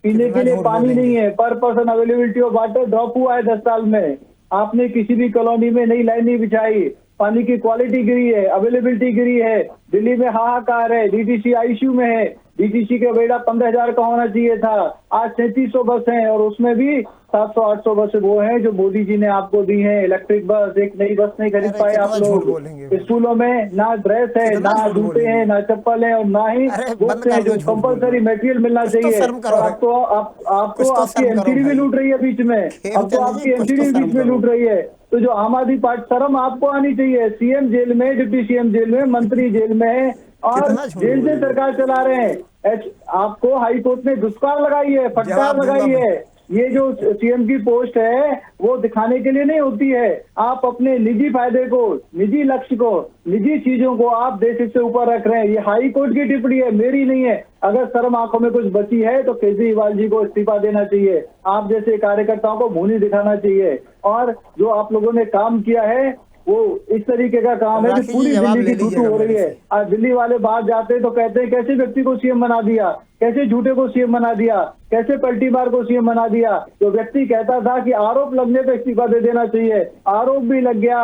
पीने के लिए पानी नहीं है। पर person availability of water drop हुआ है 10 साल में। आपने किसी भी कॉलोनी में नई लाइन नहीं बिछाई, पानी की क्वालिटी गिरी है, अवेलेबिलिटी गिरी है। दिल्ली में हाहाकार है, DTC ICU में है। DTC का बेड़ा 15,000 का होना चाहिए था, आज 3700 बस हैं और उसमें भी 700-800 बस वो हैं जो मोदी जी ने आपको दी हैं। इलेक्ट्रिक बस, एक नई बस नहीं खरीद पाए आप लोग। स्कूलों में ना ड्रेस है, ना जूते हैं, ना चप्पल है, और ना ही बुक्स हैं जो कंपलसरी मटेरियल मिलना चाहिए। आपको आपकी एमसीडी भी लूट रही है बीच में, अब तो आपकी एमसीडी बीच में लूट रही है। तो जो आम आदमी पार्टी, शर्म आपको आनी चाहिए। सीएम जेल में, डिप्टी सीएम जेल में, मंत्री जेल में है और जेल से सरकार चला रहे हैं। आपको हाई कोर्ट ने दुष्कार लगाई है, फटकार लगाई है। ये जो सीएम की पोस्ट है वो दिखाने के लिए नहीं होती है। आप अपने निजी फायदे को, निजी लक्ष्य को, निजी चीजों को आप देश से ऊपर रख रहे हैं। ये हाई कोर्ट की टिप्पणी है, मेरी नहीं है। अगर शर्म आंखों में कुछ बची है तो केजरीवाल जी को इस्तीफा देना चाहिए। आप जैसे कार्यकर्ताओं को मुंह नहीं दिखाना चाहिए। और जो आप लोगों ने काम किया है वो इस तरीके का काम है कि पूरी दिल्ली की थूथू हो रही है। आज दिल्ली वाले बाहर जाते हैं तो कहते हैं कैसे व्यक्ति को सीएम बना दिया, कैसे झूठे को सीएम बना दिया, कैसे पलटीमार को सीएम बना दिया। जो व्यक्ति कहता था कि आरोप लगने पे इस्तीफा दे देना चाहिए, आरोप भी लग गया,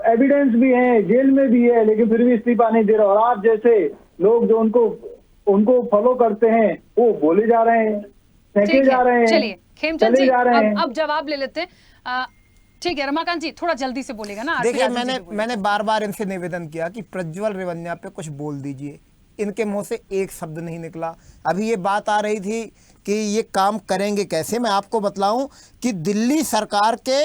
एविडेंस भी है, जेल में भी है, लेकिन फिर भी इस्तीफा नहीं दे रहा। और आप जैसे लोग जो उनको फॉलो करते हैं वो बोले जा रहे हैं, फेंके जा रहे हैं। चलिए खेमचंद जी, अब जवाब ले लेते हैं। ठीक है रमाकांत जी, थोड़ा जल्दी से बोलेगा ना। देखिए मैंने बार बार इनसे निवेदन किया कि प्रज्वल रेवन्या पे कुछ बोल दीजिए। इनके मुंह से एक शब्द नहीं निकला। अभी ये बात आ रही थी कि ये काम करेंगे कैसे। मैं आपको बतलाऊं कि दिल्ली सरकार के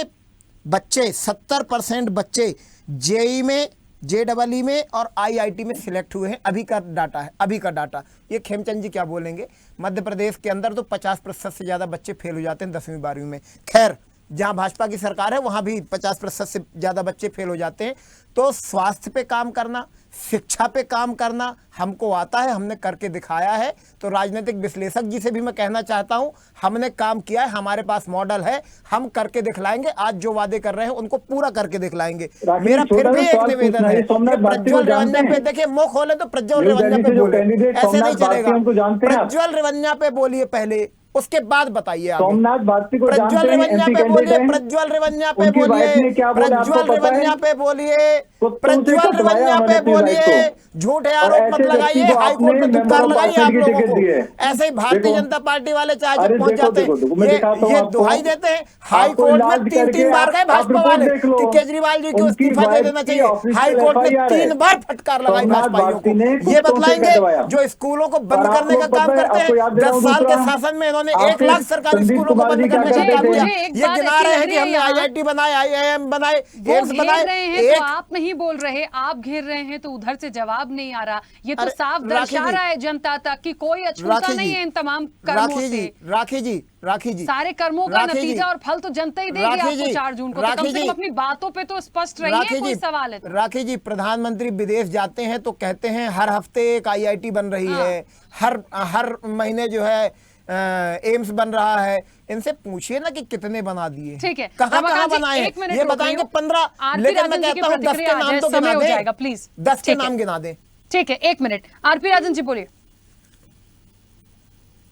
बच्चे 70% बच्चे जेई में, JEE में और IIT में सिलेक्ट हुए हैं। अभी का डाटा है, अभी का डाटा। ये खेमचंद जी क्या बोलेंगे। मध्य प्रदेश के अंदर तो 50% से ज़्यादा बच्चे फेल हो जाते हैं 10वीं 12वीं में। खैर जहाँ भाजपा की सरकार है वहाँ भी 50% से ज़्यादा बच्चे फेल हो जाते हैं। तो स्वास्थ्य पे काम करना, शिक्षा पे काम करना हमको आता है, हमने करके दिखाया है। तो राजनीतिक विश्लेषक जी से भी मैं कहना चाहता हूँ, हमने काम किया है, हमारे पास मॉडल है, हम करके दिखलाएंगे। आज जो वादे कर रहे हैं उनको पूरा करके दिखलाएंगे। मेरा फिर भी एक निवेदन है, प्रज्वल रेवन्या पे देखिए, मुंह खोले तो प्रज्वल रेवन्या पे बोले, ऐसे नहीं चलेगा। प्रज्वल रेवन्या पे बोलिए पहले, उसके बाद बताइए। सोमनाथ भारती को प्रज्वल रेवन्या पे बोलिए, प्रज्वल रेवन्या पे बोलिए, प्रज्वल रेवन्या पे बोलिए, प्रज्वल रेवन्या पे बोलिए। झूठे आरोप मत लगाइए, हाईकोर्ट में धिक्कार लगाइए आप लोगों को। ऐसे ही भारतीय जनता पार्टी वाले चाहे जब पहुंच जाते हैं ये दुहाई देते हैं। हाईकोर्ट में 3-3 बार गए भाजपा वाले कि केजरीवाल जी को इस्तीफा दे देना चाहिए। हाईकोर्ट में 3 बार फटकार लगाई भाजपाइयों को। ये बतलाएंगे जो स्कूलों को बंद करने का काम करते हैं। 10 साल के शासन में इन्होंने 1 लाख सरकारी स्कूलों को बंद करने का काम किया। ये गिना रहे हैं कि हमने IIT बनाए, IIM बनाए, एम्स बनाए। आप नहीं बोल रहे, आप घेर रहे हैं तो उधर से जवाब नहीं आ रहा। ये तो साफ दर्शा रहा है जनता तक कि कोई अछूता नहीं है इन तमाम कर्मों से। राखी जी सारे कर्मों का नतीजा और फल तो जनता ही देगी आपको 4 जून को। तो कम से कम अपनी बातों पे तो स्पष्ट रहिए, कोई सवाल है तो। राखी जी, प्रधानमंत्री विदेश जाते हैं तो कहते हैं हर हफ्ते एक IIT बन रही है, हर महीने जो है एम्स बन रहा है। इनसे पूछिए ना कि कितने बना दिए, ठीक है, कहाँ बनाए हैं। ये बताएंगे 15, लेकिन मैं कहता हूँ 10 के नाम तो गिना दें, प्लीज 10 के नाम गिना दें। ठीक है, 1 मिनट। आरपी राजन जी बोलिए।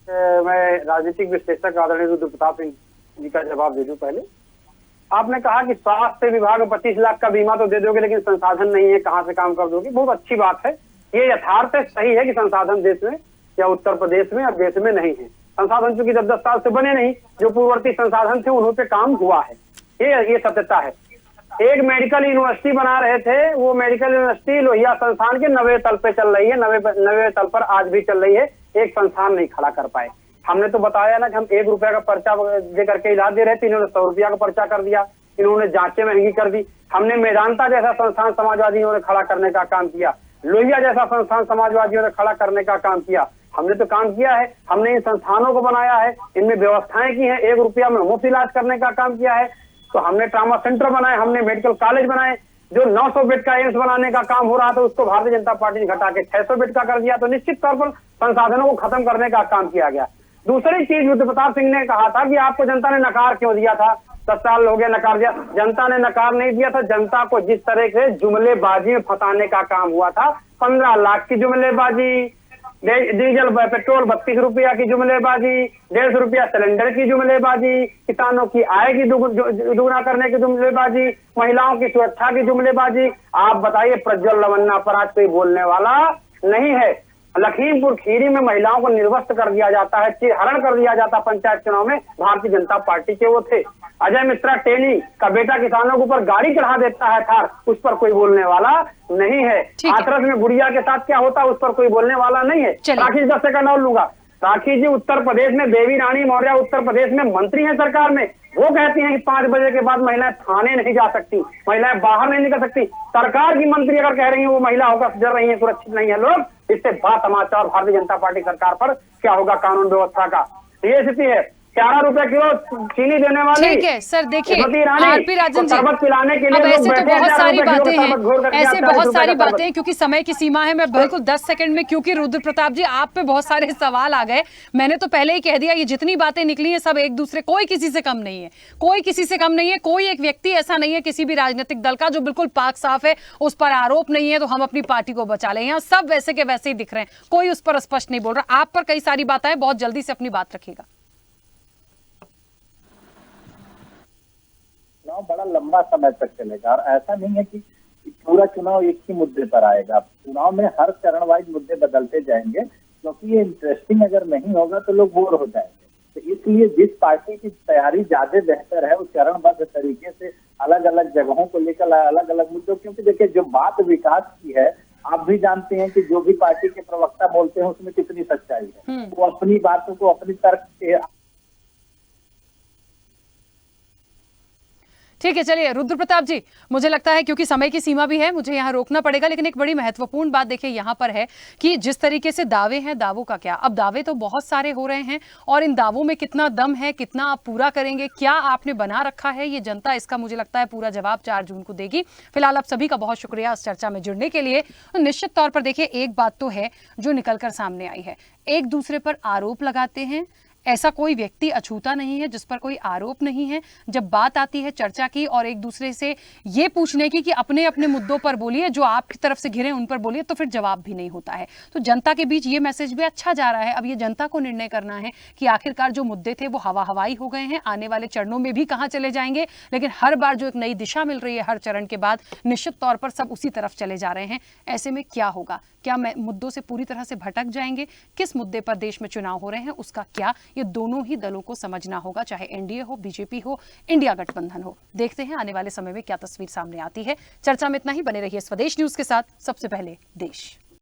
मैं राजनीतिक विश्लेषक आदरणीय रुद्र प्रताप सिंह जी का जवाब दे दूं। पहले आपने कहा कि स्वास्थ्य विभाग में 25 लाख का बीमा तो दे दोगे लेकिन संसाधन नहीं है, कहाँ से काम कर दोगे। बहुत अच्छी बात है, ये यथार्थ सही है कि संसाधन देश में या उत्तर प्रदेश में और देश में नहीं है। संसाधन चूंकि 10 साल से बने नहीं, जो पूर्ववर्ती संसाधन थे उन्हों पे काम हुआ है, ये सत्यता है। एक मेडिकल यूनिवर्सिटी बना रहे थे, वो मेडिकल यूनिवर्सिटी लोहिया संस्थान के 90 तल पे चल रही है, 90 तल पर आज भी चल रही है। एक संस्थान नहीं खड़ा कर पाए। हमने तो बताया ना कि हम 1 रुपया का पर्चा दे करके इलाज दे रहे थे, इन्होंने 100 रुपया का पर्चा कर दिया, इन्होंने जांचें महंगी कर दी। हमने मेदांता जैसा संस्थान समाजवादियों ने खड़ा करने का काम किया, लोहिया जैसा संस्थान समाजवादियों ने खड़ा करने का काम किया। हमने तो काम किया है, हमने इन संस्थानों को बनाया है, इनमें व्यवस्थाएं की हैं, 1 रुपया में मुफ्त इलाज करने का काम किया है। तो हमने ट्रामा सेंटर बनाए, हमने मेडिकल कॉलेज बनाए। जो 900 बेड का एम्स बनाने का काम हो रहा था उसको भारतीय जनता पार्टी ने घटा के 600 बेड का कर दिया। तो निश्चित तौर पर संसाधनों को खत्म करने का काम किया गया। दूसरी चीज रुद्र प्रताप सिंह ने कहा था कि आपको जनता ने नकार क्यों दिया था, 10 साल हो गया नकार दिया। जनता ने नकार नहीं दिया था, जनता को जिस तरह से जुमलेबाजी में फंसाने का काम हुआ था, 15 लाख की जुमलेबाजी, डीजल पेट्रोल 32 रुपया की जुमलेबाजी, 150 रुपया सिलेंडर की जुमलेबाजी, किसानों की आय की दुगुना करने की जुमलेबाजी, महिलाओं की सुरक्षा की जुमलेबाजी। आप बताइए प्रज्वल रेवन्या पर आज कोई बोलने वाला नहीं है। लखीमपुर खीरी में महिलाओं को निर्वस्त्र कर दिया जाता है, हरण कर दिया जाता पंचायत चुनाव में, भारतीय जनता पार्टी के वो थे। अजय मिश्रा टेनी का बेटा किसानों के ऊपर गाड़ी चढ़ा देता है थार, उस पर कोई बोलने वाला नहीं है। हाथरस में गुड़िया के साथ क्या होता है उस पर कोई बोलने वाला नहीं है। राखी जी 10 सेकंड और लूंगा। राखी जी उत्तर प्रदेश में देवी रानी मौर्य उत्तर प्रदेश में मंत्री है सरकार में, वो कहती हैं कि 5 बजे के बाद महिलाएं थाने नहीं जा सकती, महिलाएं बाहर नहीं निकल सकती। सरकार की मंत्री अगर कह रही है वो महिला होकर डर रही है, सुरक्षित नहीं है लोग, इससे बा समाचार भारतीय जनता पार्टी सरकार पर क्या होगा कानून व्यवस्था का। ये स्थिति है। 11 रुपए किलो चीनी देने वाली। ठीक है सर, देखिए आरपी राजन जी, पिलाने के लिए अब ऐसे तो बहुत सारी बातें हैं, ऐसे बहुत सारी बातें हैं, क्योंकि समय की सीमा है। मैं बिल्कुल 10 सेकंड में, क्योंकि रुद्र प्रताप जी आप पे बहुत सारे सवाल आ गए, मैंने तो पहले ही कह दिया, ये जितनी बातें निकली हैं सब एक दूसरे, कोई किसी से कम नहीं है, कोई किसी से कम नहीं है। कोई एक व्यक्ति ऐसा नहीं है किसी भी राजनीतिक दल का जो बिल्कुल पाक साफ है, उस पर आरोप नहीं है तो हम अपनी पार्टी को बचा लें। यहाँ सब वैसे के वैसे ही दिख रहे हैं, कोई उस पर स्पष्ट नहीं बोल रहा। आप पर कई सारी बातें हैं, बहुत जल्दी से अपनी बात रखिएगा। चुनाव बड़ा लंबा समय तक चलेगा और ऐसा नहीं है कि पूरा चुनाव एक ही मुद्दे पर आएगा। चुनाव में हर चरण वाइज मुद्दे बदलते जाएंगे, क्योंकि ये इंटरेस्टिंग अगर नहीं होगा तो लोग बोर हो जाएंगे। तो इसलिए जिस पार्टी की तैयारी ज्यादा बेहतर है वो चरणबद्ध तरीके से अलग अलग जगहों को लेकर अलग अलग मुद्दों, क्योंकि देखिए जो बात विकास की है आप भी जानते हैं कि जो भी पार्टी के प्रवक्ता बोलते हैं उसमें कितनी सच्चाई है। वो अपनी बातों को अपनी तर्क के। ठीक है, चलिए रुद्र प्रताप जी, मुझे लगता है क्योंकि समय की सीमा भी है, मुझे यहाँ रोकना पड़ेगा, लेकिन एक बड़ी महत्वपूर्ण बात देखिए यहाँ पर है कि जिस तरीके से दावे हैं, दावों का क्या, अब दावे तो बहुत सारे हो रहे हैं और इन दावों में कितना दम है, कितना आप पूरा करेंगे, क्या आपने बना रखा है, ये जनता इसका मुझे लगता है पूरा जवाब 4 जून को देगी। फिलहाल आप सभी का बहुत शुक्रिया इस चर्चा में जुड़ने के लिए। निश्चित तौर पर देखिए एक बात तो है जो निकलकर सामने आई है, एक दूसरे पर आरोप लगाते हैं, ऐसा कोई व्यक्ति अछूता नहीं है जिस पर कोई आरोप नहीं है। जब बात आती है चर्चा की और एक दूसरे से ये पूछने की कि अपने अपने मुद्दों पर बोलिए, जो आपकी तरफ से घिरे उन पर बोलिए, तो फिर जवाब भी नहीं होता है। तो जनता के बीच ये मैसेज भी अच्छा जा रहा है। अब ये जनता को निर्णय करना है कि आखिरकार जो मुद्दे थे वो हवा हवाई हो गए हैं, आने वाले चरणों में भी कहाँ चले जाएंगे, लेकिन हर बार जो एक नई दिशा मिल रही है हर चरण के बाद, निश्चित तौर पर सब उसी तरफ चले जा रहे हैं। ऐसे में क्या होगा, क्या मुद्दों से पूरी तरह से भटक जाएंगे, किस मुद्दे पर देश में चुनाव हो रहे हैं उसका क्या, ये दोनों ही दलों को समझना होगा, चाहे एनडीए हो, बीजेपी हो, इंडिया गठबंधन हो। देखते हैं आने वाले समय में क्या तस्वीर सामने आती है। चर्चा में इतना ही, बने रहिए स्वदेश न्यूज के साथ, सबसे पहले देश।